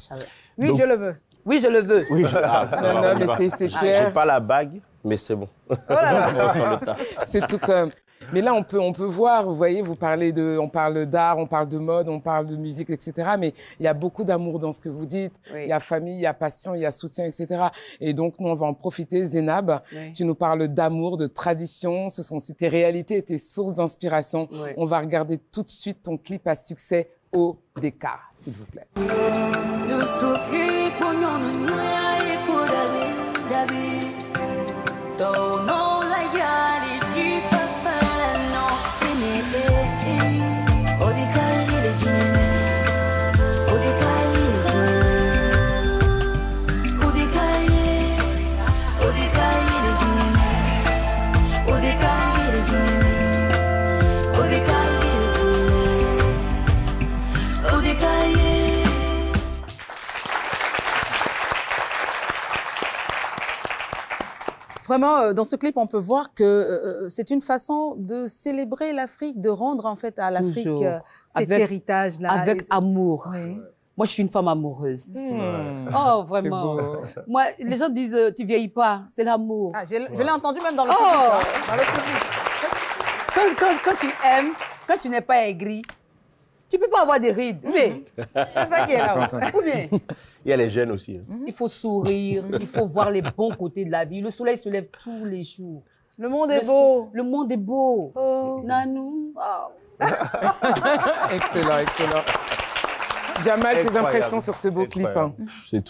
Oui, donc, je le veux. Oui, je le veux. Oui, non, mais c'est clair. J'ai pas la bague, mais c'est bon. Oh là là. C'est tout comme. Mais là, on peut voir, vous voyez, on parle d'art, on parle de mode, on parle de musique, etc. Mais il y a beaucoup d'amour dans ce que vous dites. Oui. Il y a famille, il y a passion, il y a soutien, etc. Et donc, nous, on va en profiter. Zénab, tu nous parles d'amour, de tradition. Ce sont aussi tes réalités et tes sources d'inspiration. Oui. On va regarder tout de suite ton clip à succès, ODK, s'il vous plaît. Vraiment, dans ce clip, on peut voir que c'est une façon de célébrer l'Afrique, de rendre en fait à l'Afrique cet héritage-là. Avec amour. Oui. Moi, je suis une femme amoureuse. Oh, vraiment. Moi, les gens disent, tu vieillis pas, c'est l'amour. Ah, je l'ai entendu même dans le public. Dans le public. Quand tu aimes, quand tu n'es pas aigri, tu peux pas avoir des rides. Mais c'est ça qui est là. Ou bien. Il y a les jeunes aussi. Il faut sourire, il faut voir les bons côtés de la vie. Le soleil se lève tous les jours. Le monde est beau. Le monde est beau. Oh. Nanou. Oh. Excellent, excellent. Jamal, tes Incroyable. impressions sur ce beau clip hein?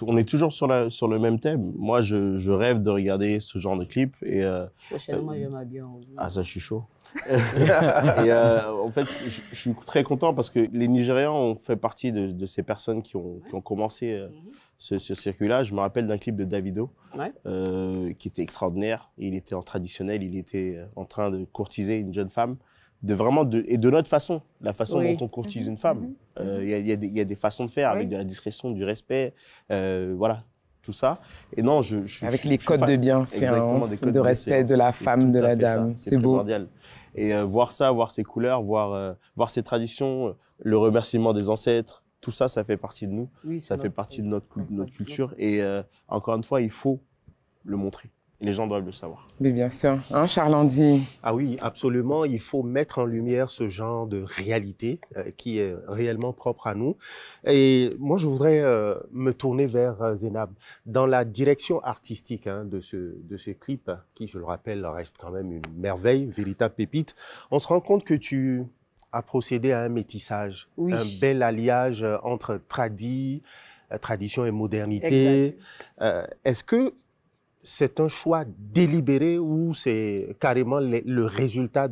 On est toujours sur le même thème. Moi, je rêve de regarder ce genre de clip. Et, Prochainement, je vais m'habiller en rouge. ah, ça, je suis chaud. Et en fait, je suis très content parce que les Nigérians ont fait partie de ces personnes qui ont commencé ce circuit-là. Je me rappelle d'un clip de Davido qui était extraordinaire. Il était en traditionnel, il était en train de courtiser une jeune femme. Et de notre façon, la façon dont on courtise une femme. Il y a des façons de faire avec de la discrétion, du respect, voilà, tout ça. Et non, avec les codes de bienfaisance, de respect de la femme, de la dame. C'est beau. Primordial. Et voir ça, voir ces couleurs, voir ces traditions, le remerciement des ancêtres, tout ça, ça fait partie de nous. Oui, ça fait partie de notre culture. Et encore une fois, il faut le montrer. Et les gens doivent le savoir. Mais bien sûr. Hein, Charles-Andy? Ah oui, absolument. Il faut mettre en lumière ce genre de réalité qui est réellement propre à nous. Et moi, je voudrais me tourner vers Zénab. Dans la direction artistique de ce clip, qui, je le rappelle, reste quand même une merveille, véritable pépite, on se rend compte que tu as procédé à un métissage, un bel alliage entre tradition et modernité. Est-ce que c'est un choix délibéré ou c'est carrément le résultat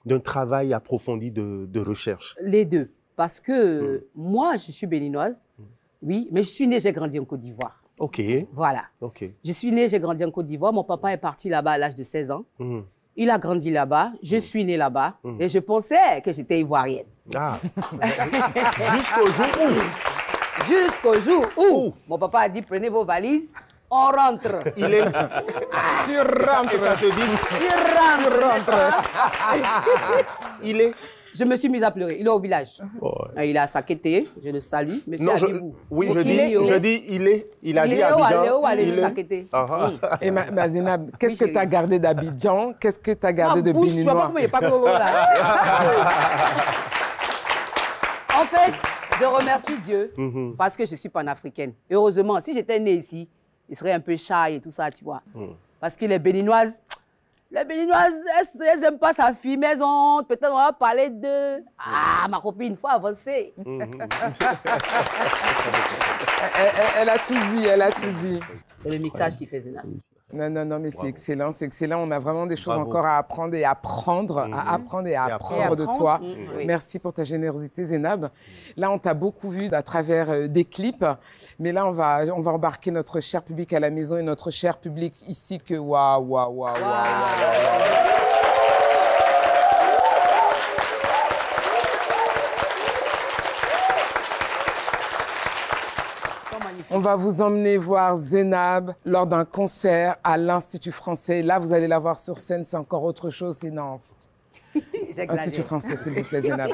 d'un travail approfondi de recherche? Les deux. Parce que moi, je suis béninoise, oui, mais je suis née, j'ai grandi en Côte d'Ivoire. OK. Voilà. OK. Je suis née, j'ai grandi en Côte d'Ivoire. Mon papa est parti là-bas à l'âge de 16 ans. Il a grandi là-bas. Je suis née là-bas. Et je pensais que j'étais ivoirienne. Ah. Jusqu'au jour où mon papa a dit, prenez vos valises. On rentre. Il est... Tu rentres. Et ça se dit... Tu rentres. Il est... Je me suis mise à pleurer. Il est au village. Il est à Sakété. Je le salue. Monsieur Adibou. Oui, je dis, il est. Il a dit Abidjan. Il est à Sakété. Et ma Zénab, qu'est-ce que tu as gardé d'Abidjan? Qu'est-ce que tu as gardé de bouche, Béninois? Tu vois pas comment il n'y a pas de gros là. En fait, je remercie Dieu parce que je suis panafricaine. Et heureusement, si j'étais née ici, il serait un peu shy et tout ça, tu vois. Parce que les Béninoises, elles n'aiment pas sa fille, mais elles ont peut-être on va parler de... Ah, ma copine, il faut avancer. Elle a tout dit, elle a tout dit. C'est le mixage qui fait Zénab. Non, mais c'est excellent, c'est excellent. On a vraiment des choses encore à apprendre et à apprendre, de toi. Merci pour ta générosité, Zénab. Là, on t'a beaucoup vu à travers des clips, mais là, on va embarquer notre cher public à la maison et notre cher public ici que waouh. On va vous emmener voir Zénab lors d'un concert à l'Institut français. Là, vous allez la voir sur scène, c'est encore autre chose. C'est non. Institut français, s'il vous plaît, Zénab.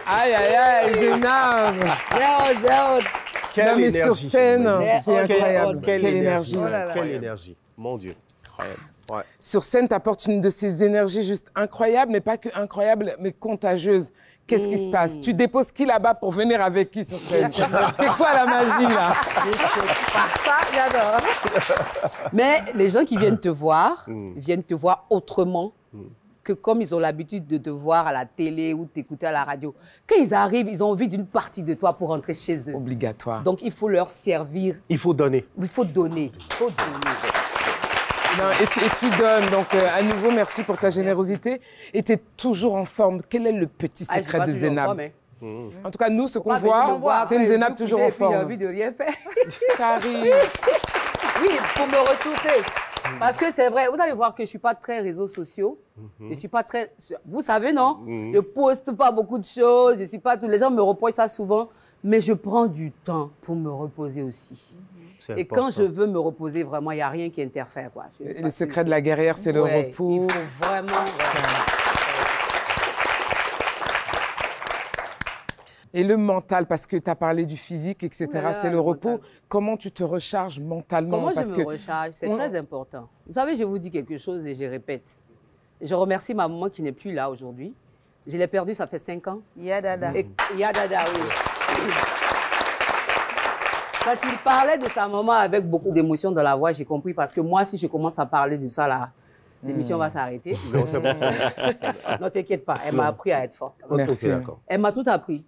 Aïe, Zénab. Non, mais sur scène, c'est incroyable. Quelle énergie. Quelle énergie. Mon Dieu. Incroyable. Ouais. Sur scène, tu apportes une de ces énergies juste incroyables, mais pas que incroyables, mais contagieuses. Qu'est-ce qui se passe? Tu déposes qui là-bas pour venir avec qui sur scène? C'est quoi la magie, là? Je sais pas. Ça, j'adore. Mais les gens qui viennent te voir autrement que comme ils ont l'habitude de te voir à la télé ou t'écouter à la radio. Quand ils arrivent, ils ont envie d'une partie de toi pour rentrer chez eux. Obligatoire. Donc, il faut leur servir. Il faut donner. Il faut donner. Non, et tu donnes. Donc, à nouveau, merci pour ta générosité. Et tu es toujours en forme. Quel est le petit secret de Zénab? En tout cas, nous, ce qu'on voit, c'est une Zénab toujours en forme. J'ai envie de rien faire. Ça arrive. Oui, pour me ressourcer. Parce que c'est vrai, vous allez voir que je ne suis pas très réseaux sociaux. Je suis pas très... Vous savez, non? Je ne poste pas beaucoup de choses. Je suis pas... Les gens me reprochent ça souvent. Mais je prends du temps pour me reposer aussi. Et quand je veux me reposer, vraiment, il n'y a rien qui interfère. Quoi. Le secret de la guerrière, c'est le repos. Il faut vraiment... Et le mental, parce que tu as parlé du physique, etc., c'est le repos. Mental. Comment tu te recharges mentalement? Comment parce je me recharge? C'est très important. Vous savez, je vous dis quelque chose et je répète. Je remercie ma maman qui n'est plus là aujourd'hui. Je l'ai perdue, ça fait 5 ans. Yadada. Yadada, oui. Quand il parlait de sa maman avec beaucoup d'émotion dans la voix, j'ai compris. Parce que moi, si je commence à parler de ça, là, l'émission va s'arrêter. Non, t'inquiète pas. Elle m'a appris à être forte. Merci. Elle m'a tout appris.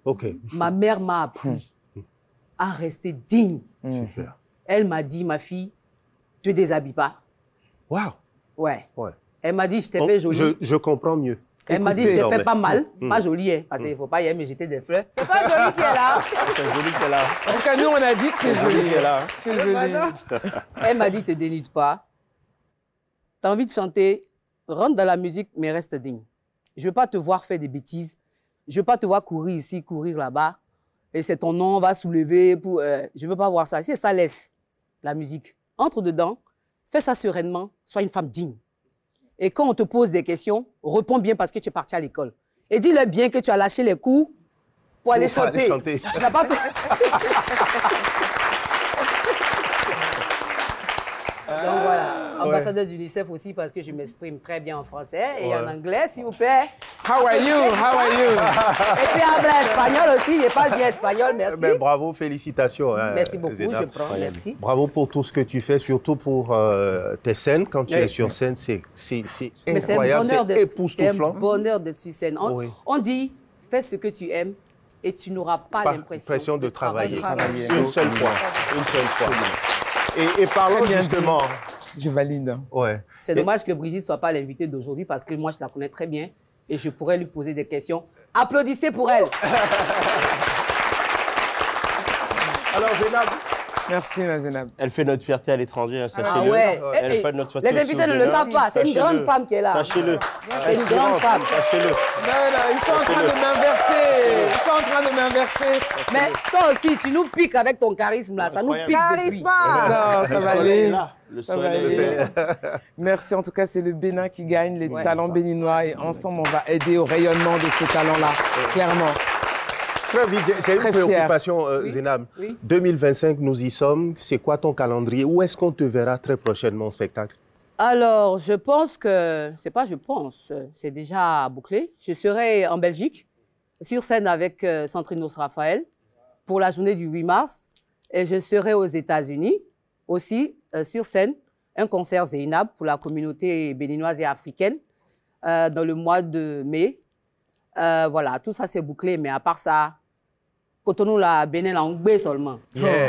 Ma mère m'a appris à rester digne. Super. Elle m'a dit, ma fille, te déshabille pas. Waouh. Ouais. Elle m'a dit, je t'ai fait jolie. Je comprends mieux. Elle m'a dit, je t'ai fait pas mal, pas jolie, hein, parce qu'il ne faut pas y aller me jeter des fleurs. C'est pas joli qui est là. C'est joli qu'elle a. En tout cas, nous, on a dit que c'est joli. C'est joli. Elle m'a dit, te dénude pas. Tu as envie de chanter, rentre dans la musique, mais reste digne. Je ne veux pas te voir faire des bêtises. Je ne veux pas te voir courir ici, courir là-bas. Et c'est ton nom, on va soulever. Pour, je ne veux pas voir ça. Si ça laisse la musique, entre dedans, fais ça sereinement, sois une femme digne. Et quand on te pose des questions, réponds bien parce que tu es parti à l'école. Et dis-leur bien que tu as lâché les cours pour aller chanter. Tu n'as pas fait... Donc voilà, ambassadeur d'UNICEF aussi parce que je m'exprime très bien en français et en anglais, s'il vous plaît. How are you? How are you? Et puis en espagnol aussi, je parle bien espagnol, merci. Mais bravo, félicitations. Merci beaucoup, Zénab. je prends, merci. Bravo pour tout ce que tu fais, surtout pour tes scènes. Quand tu es sur scène, c'est incroyable, c'est époustouflant. C'est un bonheur d'être sur scène. On dit, fais ce que tu aimes et tu n'auras pas l'impression de travailler. Une seule fois. Une seule fois. Et parlons justement... Je valide. Ouais. C'est dommage que Brigitte ne soit pas l'invitée d'aujourd'hui parce que moi, je la connais très bien et je pourrais lui poser des questions. Applaudissez pour elle. Alors, Zénab. Merci, Zénab. Elle fait notre fierté à l'étranger, sachez-le. Ah ouais. Elle fait notre fierté. Les invités ne le savent pas. C'est une grande femme qui est là. Sachez-le. C'est une grande femme. Sachez-le. Non, ils sont en train de m'inverser. Ils sont en train de m'inverser. Mais toi aussi, tu nous piques avec ton charisme là. Ça nous pique. Charisme. Non, ça va aller. Le Ça va soleil aller. Merci, en tout cas, c'est le Bénin qui gagne, les talents béninois. Et ensemble, on va aider au rayonnement de ces talents-là, clairement. Très vite, j'ai une préoccupation, Zénab. Oui. 2025, nous y sommes. C'est quoi ton calendrier? Où est-ce qu'on te verra très prochainement en spectacle? Alors, je pense que... C'est pas je pense, c'est déjà bouclé. Je serai en Belgique, sur scène avec Centrinos Raphaël, pour la journée du 8 mars. Et je serai aux États-Unis, aussi, sur scène, un concert Zénab pour la communauté béninoise et africaine, dans le mois de mai. Voilà, tout ça c'est bouclé, mais à part ça, Cotonou, la Bénin, la Hongbe seulement. Yeah.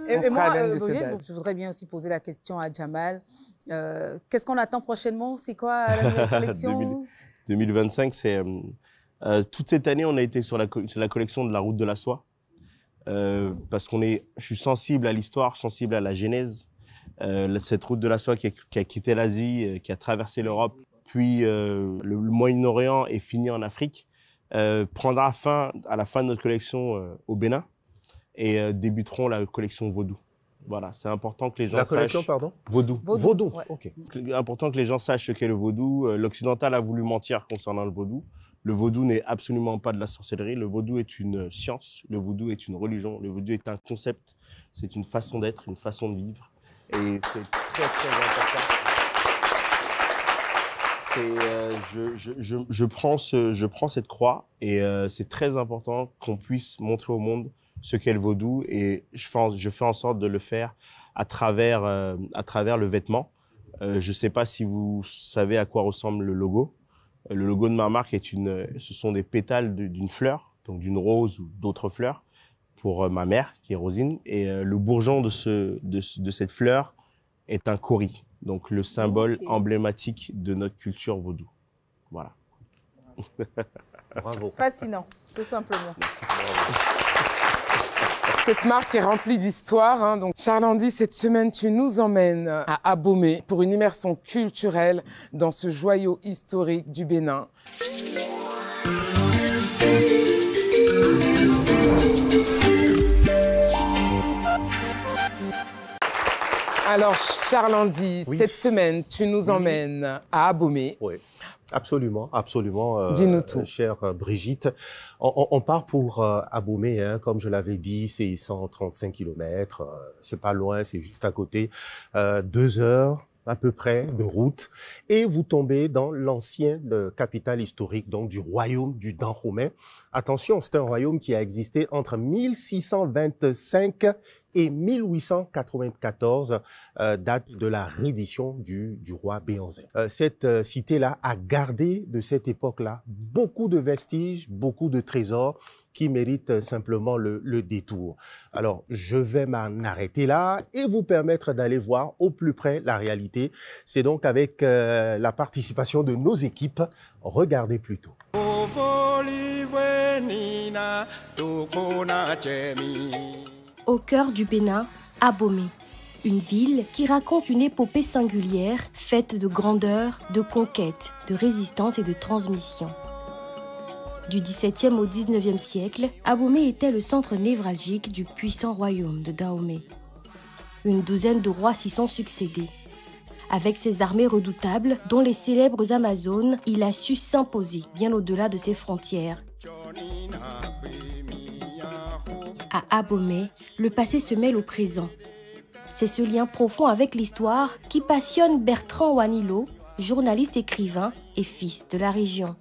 Et moi, Brigitte, je voudrais bien aussi poser la question à Jamal. Qu'est-ce qu'on attend prochainement? C'est quoi la nouvelle collection? 2025, c'est... toute cette année, on a été sur la collection de la Route de la Soie. Parce je suis sensible à l'histoire, sensible à la genèse. Cette route de la soie qui a quitté l'Asie, qui a traversé l'Europe, puis le Moyen-Orient et fini en Afrique, prendra fin à la fin de notre collection au Bénin et débuteront la collection Vaudou. Voilà, c'est important que les gens sachent... La collection, pardon? Vaudou. Vaudou, ouais. Ok. C'est important que les gens sachent ce qu'est le vaudou. L'occidental a voulu mentir concernant le vaudou. Le vaudou n'est absolument pas de la sorcellerie. Le vaudou est une science. Le vaudou est une religion. Le vaudou est un concept. C'est une façon d'être, une façon de vivre. Et c'est très, très important. Je prends cette croix et c'est très important qu'on puisse montrer au monde ce qu'est le vaudou et je fais en sorte de le faire à travers le vêtement. Je ne sais pas si vous savez à quoi ressemble le logo. Le logo de ma marque ce sont des pétales d'une fleur, donc d'une rose ou d'autres fleurs, pour ma mère, qui est Rosine. Et le bourgeon de cette fleur est un kauri, donc le symbole emblématique de notre culture vaudou. Voilà. Bravo. Fascinant, tout simplement. Merci. cette marque est remplie d'histoire. Hein. Donc, Charles-Andy, cette semaine, tu nous emmènes à Abomey pour une immersion culturelle dans ce joyau historique du Bénin. Alors, Charles-Andy, oui. Cette semaine, tu nous emmènes à Abomey. Oui, absolument, absolument. Dis-nous tout. Chère Brigitte, on part pour Abomey, hein, comme je l'avais dit, c'est 135 km, c'est pas loin, c'est juste à côté, 2 heures à peu près de route, et vous tombez dans l'ancienne capitale historique, donc du royaume du Dahomey. Attention, c'est un royaume qui a existé entre 1625 et 1894, date de la reddition du roi Béanzin. Cette cité-là a gardé de cette époque-là beaucoup de vestiges, beaucoup de trésors qui méritent simplement le détour. Alors, je vais m'en arrêter là et vous permettre d'aller voir au plus près la réalité. C'est donc avec la participation de nos équipes. Regardez plutôt. Au cœur du Bénin, Abomey, une ville qui raconte une épopée singulière faite de grandeur, de conquête, de résistance et de transmission. Du XVIIe au XIXe siècle, Abomey était le centre névralgique du puissant royaume de Dahomey. Une douzaine de rois s'y sont succédés. Avec ses armées redoutables, dont les célèbres Amazones, il a su s'imposer bien au-delà de ses frontières. À Abomey, le passé se mêle au présent. C'est ce lien profond avec l'histoire qui passionne Bertrand Wanilo, journaliste écrivain et fils de la région.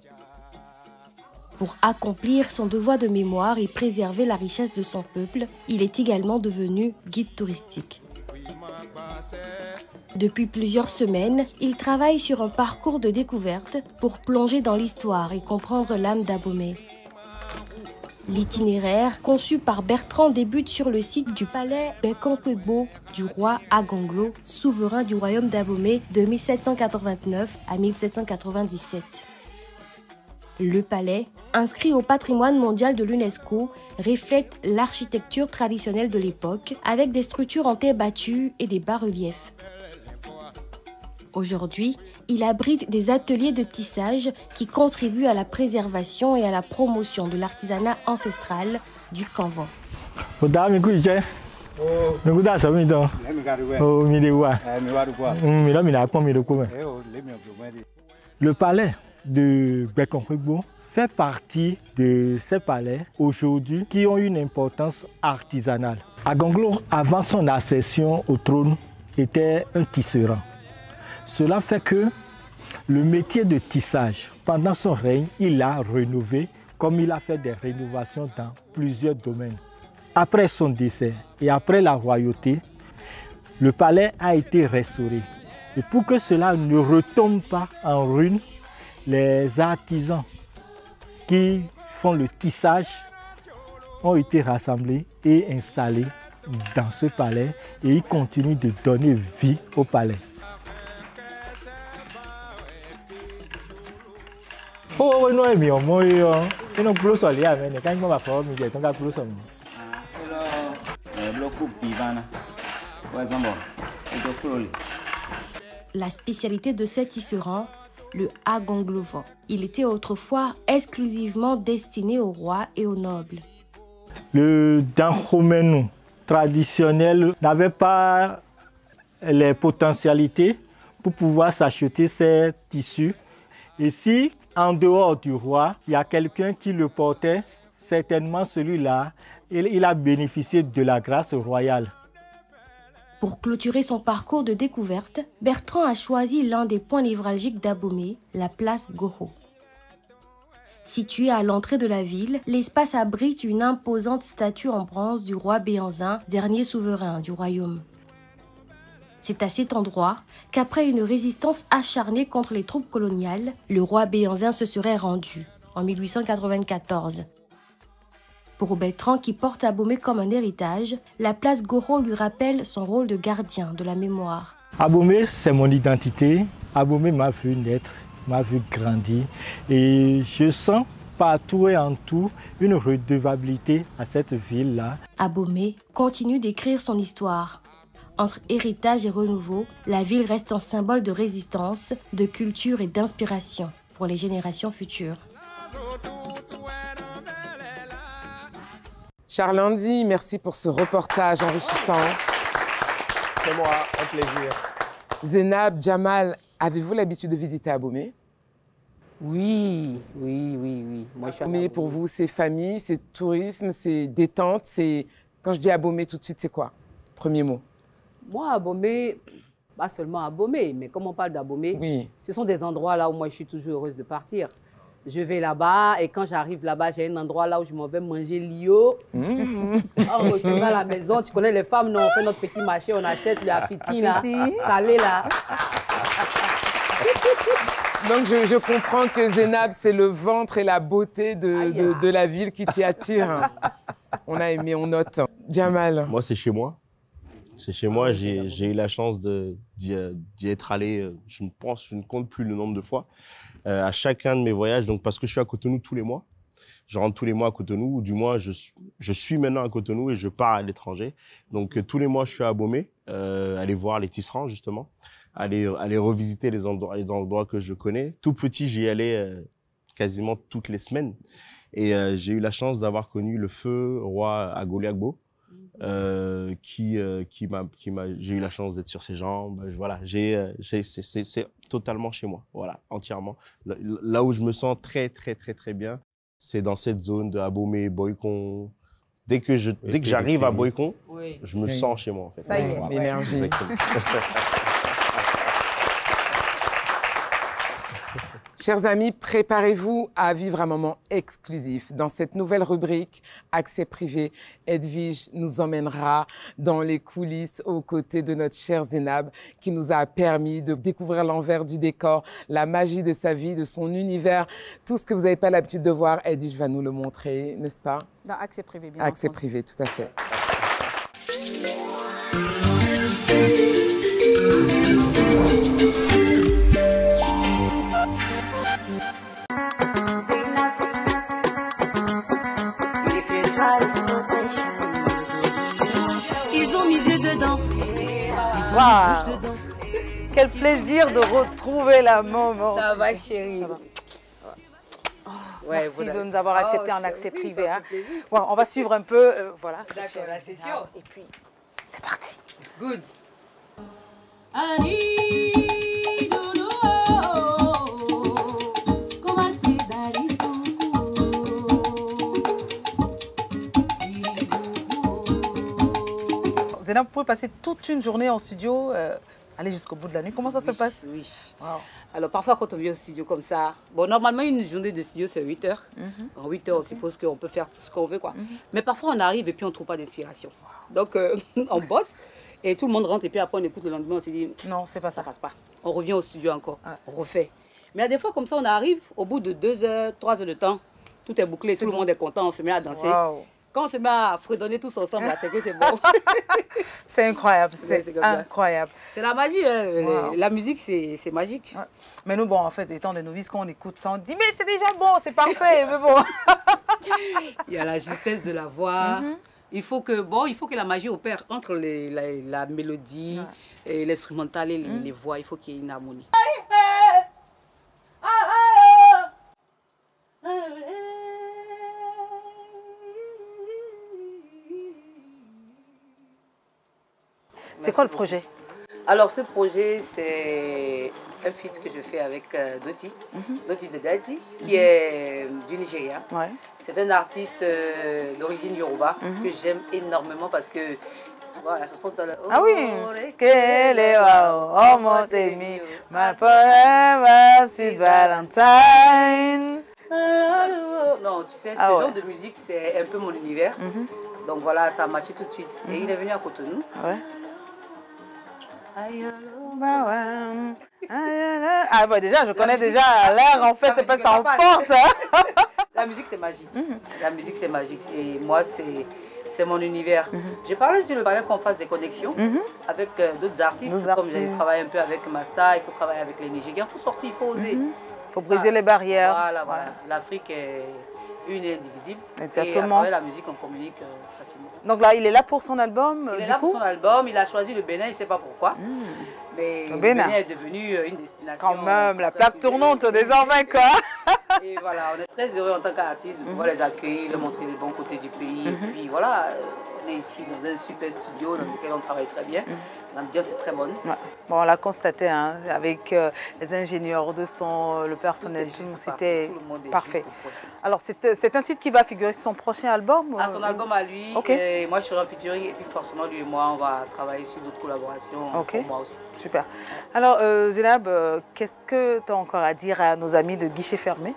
Pour accomplir son devoir de mémoire et préserver la richesse de son peuple, il est également devenu guide touristique. Depuis plusieurs semaines, il travaille sur un parcours de découverte pour plonger dans l'histoire et comprendre l'âme d'Abomey. L'itinéraire, conçu par Bertrand, débute sur le site du palais Bekompebo du roi Agonglo, souverain du royaume d'Abomey de 1789 à 1797. Le palais, inscrit au patrimoine mondial de l'UNESCO, reflète l'architecture traditionnelle de l'époque avec des structures en terre battue et des bas-reliefs. Aujourd'hui, il abrite des ateliers de tissage qui contribuent à la préservation et à la promotion de l'artisanat ancestral du Kanvan. Le palais de Bekompebo fait partie de ces palais aujourd'hui qui ont une importance artisanale. Agonglo, avant son accession au trône, était un tisserand. Cela fait que le métier de tissage, pendant son règne, il l'a rénové comme il a fait des rénovations dans plusieurs domaines. Après son décès et après la royauté, le palais a été restauré. Et pour que cela ne retombe pas en ruine, les artisans qui font le tissage ont été rassemblés et installés dans ce palais et ils continuent de donner vie au palais. La spécialité de cet tisserand, le agonglovo. Il était autrefois exclusivement destiné aux rois et aux nobles. Le Dahomey traditionnel n'avait pas les potentialités pour pouvoir s'acheter ces tissus. Et si, en dehors du roi, il y a quelqu'un qui le portait, certainement celui-là, il a bénéficié de la grâce royale. Pour clôturer son parcours de découverte, Bertrand a choisi l'un des points névralgiques d'Abomey, la place Goro. Située à l'entrée de la ville, l'espace abrite une imposante statue en bronze du roi Béanzin, dernier souverain du royaume. C'est à cet endroit qu'après une résistance acharnée contre les troupes coloniales, le roi Béanzin se serait rendu en 1894. Pour Bertrand, qui porte Abomey comme un héritage, la place Goro lui rappelle son rôle de gardien de la mémoire. Abomey, c'est mon identité. Abomey m'a vu naître, m'a vu grandir. Et je sens partout et en tout une redevabilité à cette ville-là. Abomey continue d'écrire son histoire. Entre héritage et renouveau, la ville reste un symbole de résistance, de culture et d'inspiration pour les générations futures. Charles Andy, merci pour ce reportage enrichissant. C'est moi, un plaisir. Zénab, Jamal, avez-vous l'habitude de visiter Abomey? Oui. Moi, je suis Abomey, pour vous, c'est famille, c'est tourisme, c'est détente, c'est... Quand je dis Abomey, tout de suite, c'est quoi? Premier mot. Moi, Abomey, pas seulement Abomey, mais comme on parle d'Abomey, Oui. ce sont des endroits là où moi, je suis toujours heureuse de partir. Je vais là-bas et quand j'arrive là-bas, j'ai un endroit là où je m'en vais manger l'io. En retournant à la maison, tu connais les femmes, nous, on fait notre petit marché, on achète le affiti là, salé là. Donc, je comprends que Zénab, c'est le ventre et la beauté de la ville qui t'y attire. On a aimé, on note. Jamal. Moi, c'est chez moi. C'est chez moi. J'ai eu la chance d'y être allé, je ne compte plus le nombre de fois, à chacun de mes voyages. Donc, parce que je suis à Cotonou tous les mois. Je rentre tous les mois à Cotonou, ou du moins, je suis maintenant à Cotonou et je pars à l'étranger. Donc, tous les mois, je suis à Abomey, aller voir les tisserands, justement, aller revisiter les endroits que je connais. Tout petit, j'y allais quasiment toutes les semaines. Et j'ai eu la chance d'avoir connu le feu roi Agoli-Agbo, j'ai eu la chance d'être sur ses jambes. Voilà, c'est totalement chez moi, voilà, entièrement. Là où je me sens très bien, c'est dans cette zone de Abomey, Boycon. Dès que j'arrive à Boycon, je me sens chez moi, en fait. Ça y est, voilà. L'énergie. Exactement. Chers amis, préparez-vous à vivre un moment exclusif. Dans cette nouvelle rubrique Accès privé, Edwige nous emmènera dans les coulisses aux côtés de notre chère Zénab qui nous a permis de découvrir l'envers du décor, la magie de sa vie, de son univers. Tout ce que vous n'avez pas l'habitude de voir, Edwige va nous le montrer, n'est-ce pas? Dans Accès privé, bien Accès entendu. privé, tout à fait. Ils ont mis yeux dedans. Waouh! Quel plaisir de retrouver la maman. Ça va, chérie. Ça va. Ouais, Merci voilà. de nous avoir accepté en Oh, accès oui, privé. ça Hein. fait plaisir. Bon, on va suivre un peu. Voilà. D'accord, la session. Et puis, c'est parti. Good. Zénab, vous pouvez passer toute une journée en studio, aller jusqu'au bout de la nuit. Comment ça se passe? Oui. Wow. Alors, parfois, quand on vient au studio comme ça, bon, normalement, une journée de studio, c'est 8 heures. En 8 heures, on suppose qu'on peut faire tout ce qu'on veut, quoi. Mais parfois, on arrive et puis on ne trouve pas d'inspiration. Donc, on bosse et tout le monde rentre et puis après, on écoute le lendemain, on se dit, Non, c'est pas ça ça. passe pas. On revient au studio encore, Ouais. on refait. Mais à des fois, comme ça, on arrive, au bout de 2 heures, 3 heures de temps, tout est bouclé, C'est tout le bon. monde est content, on se met à danser. Waouh. Quand on se met à fredonner tous ensemble, là, c'est que c'est bon. C'est incroyable, c'est c'est comme ça. incroyable. C'est la magie, hein. Wow. La musique, c'est magique. Ouais. Mais nous, bon, en fait, étant des novices, quand on écoute ça, on dit, mais c'est déjà bon, c'est parfait, mais bon. Il y a la justesse de la voix. Il faut que la magie opère entre la mélodie et l'instrumental et les voix. Il faut qu'il y ait une harmonie. C'est quoi le projet? Alors, ce projet, c'est un feat que je fais avec Doti, Doti de Delti, qui est du Nigeria. Ouais. C'est un artiste d'origine Yoruba que j'aime énormément parce que, tu vois, la chanson dans le... Ah oui. Oh mon Temi, my forever sweet Valentine. Non, tu sais, ce Ah ouais. genre de musique, c'est un peu mon univers. Donc voilà, ça a matché tout de suite. Et il est venu à Cotonou. Ouais. Ah bah déjà, je connais déjà l'air, en fait, c'est pas ça emporte. La musique, c'est magique. La musique, c'est magique. Et moi, c'est mon univers. Je parlais sur le palais qu'on fasse des connexions avec d'autres artistes. Comme j'ai travaillé un peu avec Masta, il faut travailler avec les Nigériens. Il faut sortir, il faut oser. Il faut briser les barrières. Voilà, voilà. L'Afrique est une et indivisible. Exactement. Et à travers la musique, on communique facilement. Donc là, il est là pour son album. Il est là pour son album. Il a choisi le Bénin, il ne sait pas pourquoi. Mais le Bénin est devenu une destination. Quand même, la plaque tournante désormais, quoi. Et voilà, on est très heureux en tant qu'artiste de pouvoir les accueillir, leur montrer les bons côtés du pays. Et puis voilà, on est ici dans un super studio dans lequel on travaille très bien. L'ambiance est très bonne. Ouais. Bon, on l'a constaté, hein, avec les ingénieurs de son, le personnel, c'était parfait. Alors, c'est un titre qui va figurer sur son prochain album? À son album à lui. Et moi, je serai en featuring. Et puis, forcément, lui et moi, on va travailler sur d'autres collaborations pour moi aussi. Super. Alors, Zénab, qu'est-ce que tu as encore à dire à nos amis de Guichet Fermé?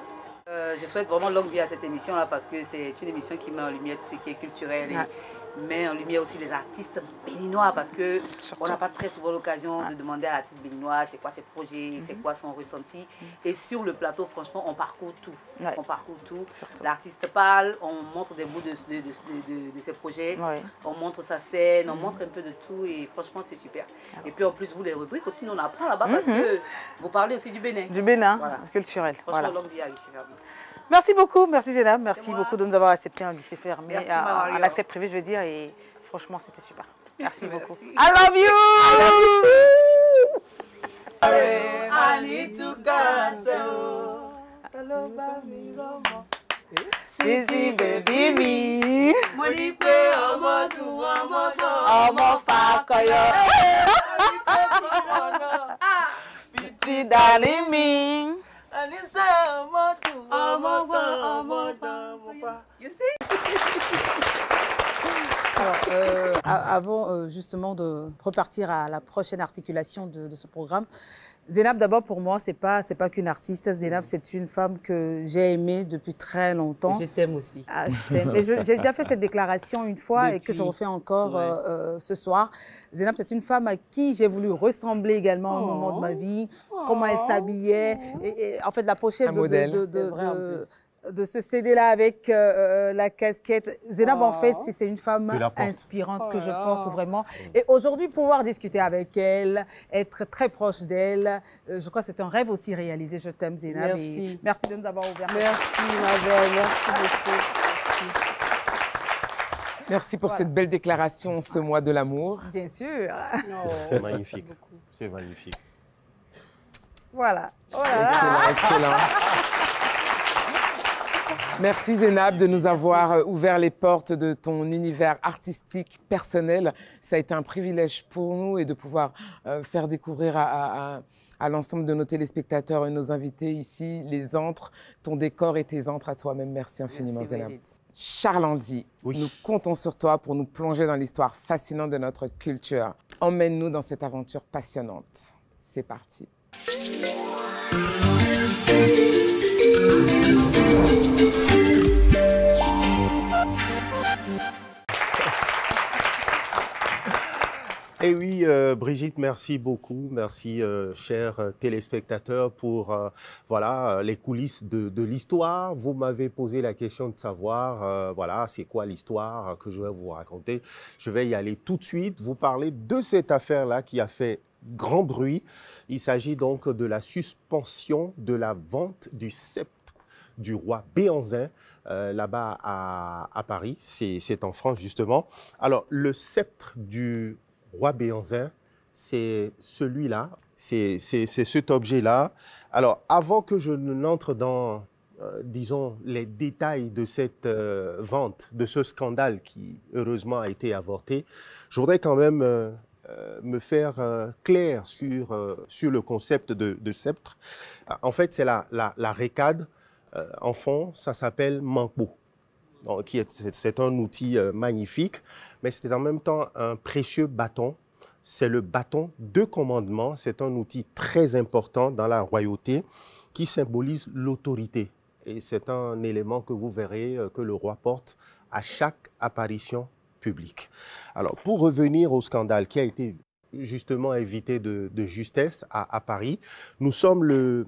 Je souhaite vraiment longue vie à cette émission-là parce que c'est une émission qui met en lumière tout ce qui est culturel et met en lumière aussi les artistes béninois parce qu'on n'a pas très souvent l'occasion de demander à l'artiste béninois c'est quoi ses projets, c'est quoi son ressenti. Et sur le plateau, franchement, on parcourt tout. On parcourt tout. L'artiste parle, on montre des bouts de ses projets, on montre sa scène, on montre un peu de tout et franchement, c'est super. Et puis en plus, vous, les rubriques aussi, nous on apprend là-bas parce que vous parlez aussi du Bénin. Du Bénin, culturel. Franchement, longue vie à Guichet Fermé. Merci beaucoup, merci Zénab, merci beaucoup de nous avoir accepté un guichet fermé, merci, en accès privé, je veux dire, et franchement, c'était super. Merci beaucoup. I love you! I need to go. Sisi baby mi. Mo ní pé ọmọ dùn ọmọ dùn. Ọmọ Fákọyọ. Piti darling mi. You see? Alors, avant justement de repartir à la prochaine articulation de ce programme, Zénab, d'abord pour moi, c'est pas qu'une artiste. Zénab, c'est une femme que j'ai aimée depuis très longtemps. Je t'aime aussi. Ah, je t'aime. Et j'ai déjà fait cette déclaration une fois et que je refais encore ce soir. Zénab, c'est une femme à qui j'ai voulu ressembler également à un moment de ma vie. Comment elle s'habillait. Et en fait, la pochette de ce CD-là avec la casquette. Zénab, en fait, c'est une femme inspirante que je porte vraiment. Et aujourd'hui, pouvoir discuter avec elle, être très proche d'elle, je crois que c'est un rêve aussi réalisé. Je t'aime, Zénab. Merci. Merci de nous avoir ouvert. Merci, ma belle. Merci beaucoup. Merci pour cette belle déclaration, ce mois de l'amour. Bien sûr. C'est magnifique. C'est magnifique. Voilà. Oh là là. Excellent. Merci Zénab de nous avoir ouvert les portes de ton univers artistique personnel. Ça a été un privilège pour nous et de pouvoir faire découvrir à l'ensemble de nos téléspectateurs et nos invités ici les antres, ton décor et tes antres à toi-même. Merci infiniment Zénab. Charles Andy, nous comptons sur toi pour nous plonger dans l'histoire fascinante de notre culture. Emmène-nous dans cette aventure passionnante. C'est parti. Et oui, Brigitte, merci beaucoup. Merci, chers téléspectateurs, pour voilà, les coulisses de l'histoire. Vous m'avez posé la question de savoir, voilà, c'est quoi l'histoire que je vais vous raconter. Je vais y aller tout de suite, vous parler de cette affaire-là qui a fait grand bruit. Il s'agit donc de la suspension de la vente du sceptre du roi Béanzin, là-bas à Paris. C'est en France, justement. Alors, le sceptre du roi Béanzin, c'est celui-là, c'est cet objet-là. Alors, avant que je n'entre dans, disons, les détails de cette vente, de ce scandale qui, heureusement, a été avorté, je voudrais quand même me faire clair sur le concept de sceptre. En fait, c'est la récade. En fond, ça s'appelle manpo. C'est un outil magnifique, mais c'est en même temps un précieux bâton. C'est le bâton de commandement. C'est un outil très important dans la royauté qui symbolise l'autorité. Et c'est un élément que vous verrez que le roi porte à chaque apparition publique. Alors, pour revenir au scandale qui a été justement évité de justesse à Paris, nous sommes le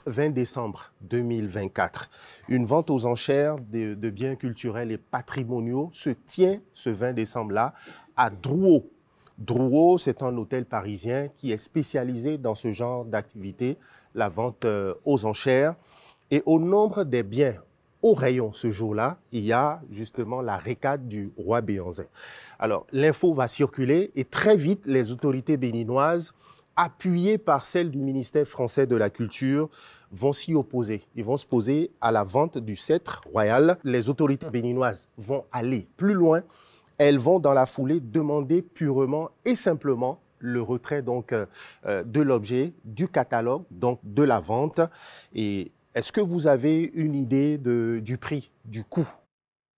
20 décembre 2024. Une vente aux enchères de biens culturels et patrimoniaux se tient ce 20 décembre-là à Drouot. Drouot, c'est un hôtel parisien qui est spécialisé dans ce genre d'activité, la vente aux enchères. Et au nombre des biens au rayon ce jour-là, il y a justement la récade du roi Béhanzin. Alors, l'info va circuler et très vite, les autorités béninoises, appuyées par celles du ministère français de la Culture, vont s'y opposer. Ils vont s'opposer à la vente du sceptre royal. Les autorités béninoises vont aller plus loin. Elles vont dans la foulée demander purement et simplement le retrait donc de l'objet, du catalogue, donc de la vente. Et est-ce que vous avez une idée du prix, du coût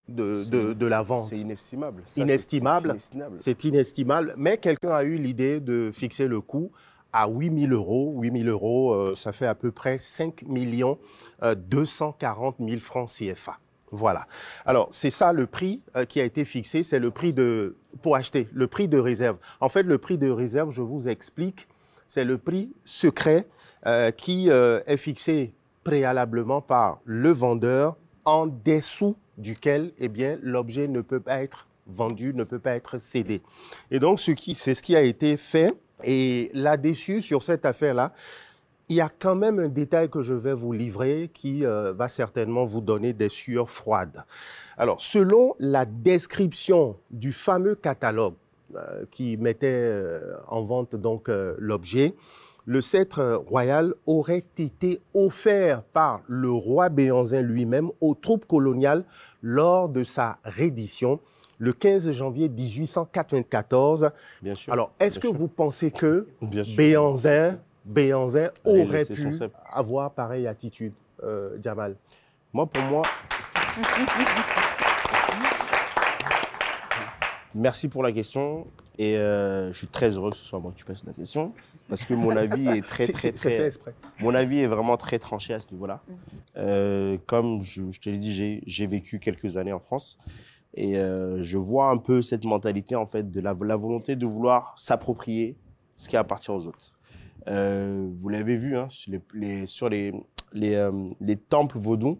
de la vente? C'est inestimable. Inestimable. C'est inestimable. Mais quelqu'un a eu l'idée de fixer le coût à 8 000 euros. 8 000 euros, ça fait à peu près 5 240 000 francs CFA. Voilà. Alors, c'est ça le prix qui a été fixé. C'est le prix pour acheter, le prix de réserve. En fait, le prix de réserve, je vous explique, c'est le prix secret qui est fixé préalablement par le vendeur en dessous duquel l'objet ne peut pas être vendu, ne peut pas être cédé. Et donc, c'est ce qui a été fait. Et là-dessus, sur cette affaire-là, il y a quand même un détail que je vais vous livrer qui va certainement vous donner des sueurs froides. Alors, selon la description du fameux catalogue qui mettait en vente donc l'objet, le sceptre royal aurait été offert par le roi Béhanzin lui-même aux troupes coloniales lors de sa reddition le 15 janvier 1894. Bien sûr. Alors, est-ce que vous pensez que Béhanzin aurait pu avoir pareille attitude, Jamal? Pour moi... Merci pour la question. Et je suis très heureux que ce soit moi qui pose la question. Parce que mon avis est mon avis est vraiment très tranché à ce niveau-là. Comme je te l'ai dit, j'ai vécu quelques années en France et je vois un peu cette mentalité en fait de la volonté de vouloir s'approprier ce qui appartient aux autres. Vous l'avez vu hein, sur les temples vaudous,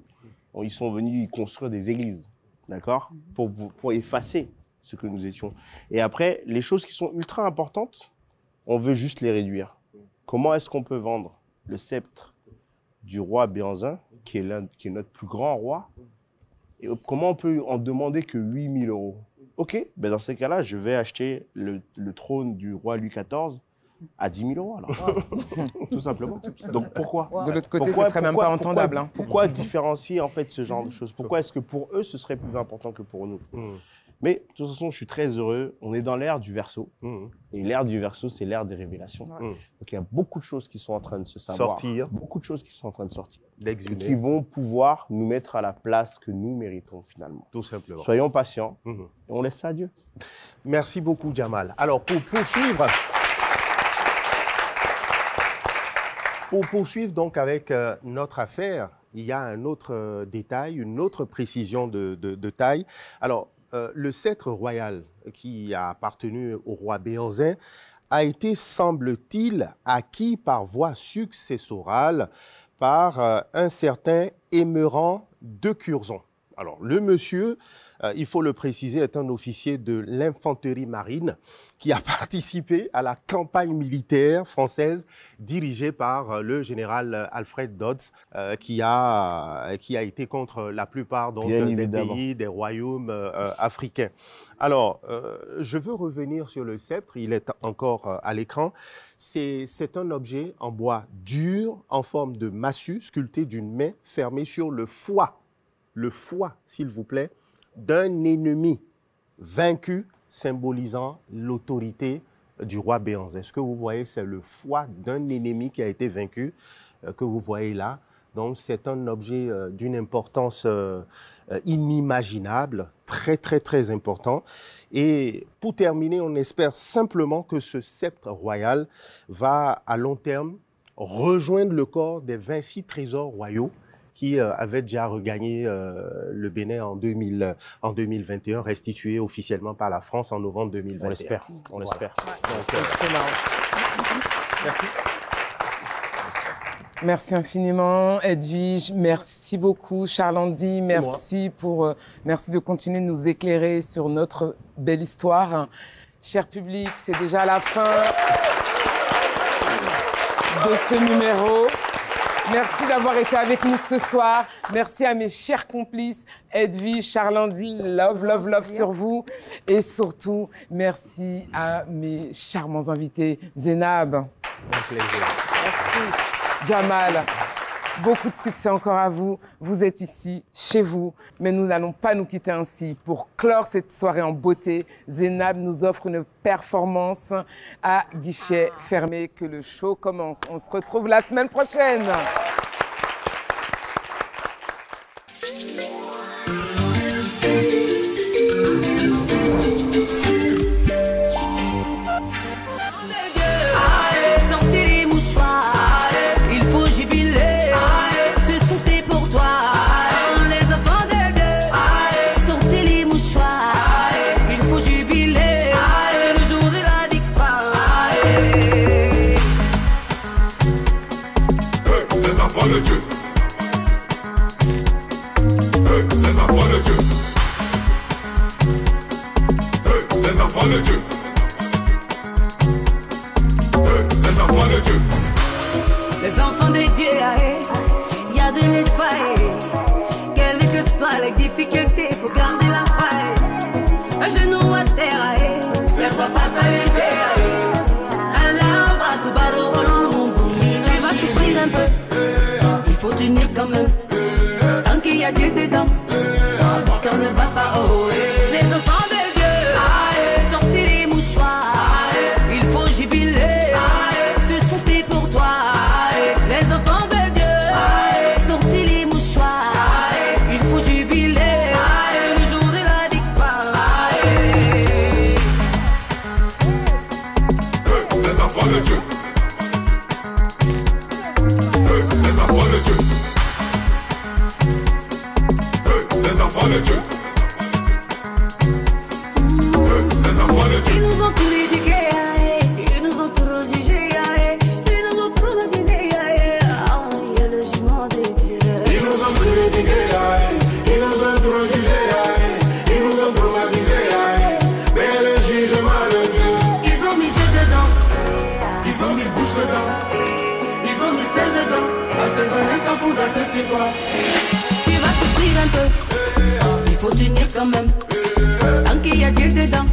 ils sont venus construire des églises, d'accord, pour effacer ce que nous étions. Et après, les choses qui sont ultra importantes, on veut juste les réduire. Comment est-ce qu'on peut vendre le sceptre du roi Béhanzin, qui est notre plus grand roi, et comment on peut en demander que 8 000 euros? Ok, ben dans ces cas-là, je vais acheter le trône du roi Louis XIV à 10 000 euros. Alors. Tout simplement. Donc pourquoi? De l'autre côté, ce ne serait même pas entendable. Pourquoi différencier en fait ce genre de choses? Pourquoi est-ce que pour eux, ce serait plus important que pour nous? Mais de toute façon, je suis très heureux. On est dans l'ère du Verseau. Et l'ère du Verseau, c'est l'ère des révélations. Donc, il y a beaucoup de choses qui sont en train de se savoir. Beaucoup de choses qui sont en train de sortir. Qui vont pouvoir nous mettre à la place que nous méritons finalement. Tout simplement. Soyons patients. Et on laisse ça à Dieu. Merci beaucoup, Jamal. Alors, pour poursuivre donc avec notre affaire, il y a un autre détail, une autre précision de taille. Alors, le sceptre royal qui a appartenu au roi Béhanzin a été, semble-t-il, acquis par voie successorale par un certain Émerand de Curzon. Alors, le monsieur, il faut le préciser, est un officier de l'infanterie marine qui a participé à la campagne militaire française dirigée par le général Alfred Dodds, qui a été contre la plupart donc, des pays, des royaumes africains. Alors, je veux revenir sur le sceptre, il est encore à l'écran. C'est un objet en bois dur, en forme de massue, sculpté d'une main fermée sur le foie, s'il vous plaît, d'un ennemi vaincu, symbolisant l'autorité du roi Béhanzin. Ce que vous voyez, c'est le foie d'un ennemi qui a été vaincu, que vous voyez là. Donc, c'est un objet d'une importance inimaginable, très, très, très important. Et pour terminer, on espère simplement que ce sceptre royal va, à long terme, rejoindre le corps des 26 trésors royaux qui avait déjà regagné le Bénin en 2021, restitué officiellement par la France en novembre 2021. On l'espère. Merci. Merci infiniment, Edwige. Merci beaucoup, Charles-Andy. Merci de continuer de nous éclairer sur notre belle histoire. Cher public, c'est déjà la fin de ce numéro. Merci d'avoir été avec nous ce soir. Merci à mes chers complices, Edwige, Charlandine, love sur vous. Et surtout, merci à mes charmants invités, Zénab. Un plaisir. Merci. Jamal. Beaucoup de succès encore à vous. Vous êtes ici, chez vous, mais nous n'allons pas nous quitter ainsi. Pour clore cette soirée en beauté, Zénab nous offre une performance à guichet fermé. Que le show commence. On se retrouve la semaine prochaine. Quand même, tant qu'il y a Dieu dedans, mon cœur ne bat pas haut. Les enfants de Dieu, sortez les mouchoirs, il faut jubiler, ce son c'est pour toi. Les enfants de Dieu, sortez les mouchoirs, il faut jubiler, c'est le jour de la victoire. Les enfants de Dieu, les enfants de Dieu. Les enfants de Dieu. Les enfants de Dieu. Ils nous ont tout éduqués, ils nous ont tout jugés, ils nous ont tout baptisés, il y a le jugement de Dieu. Ils nous ont tout éduqués, ils nous ont tout jugés, ils nous ont tout baptisés, mais le jugement de Dieu. Ils ont mis Dieu dedans, ils ont mis bouche dedans, ils ont mis sel dedans, assaisonné sans pour gâter sur toi. Tu vas souffrir un peu, il faut tenir quand même, tant qu'il y a Dieu dedans.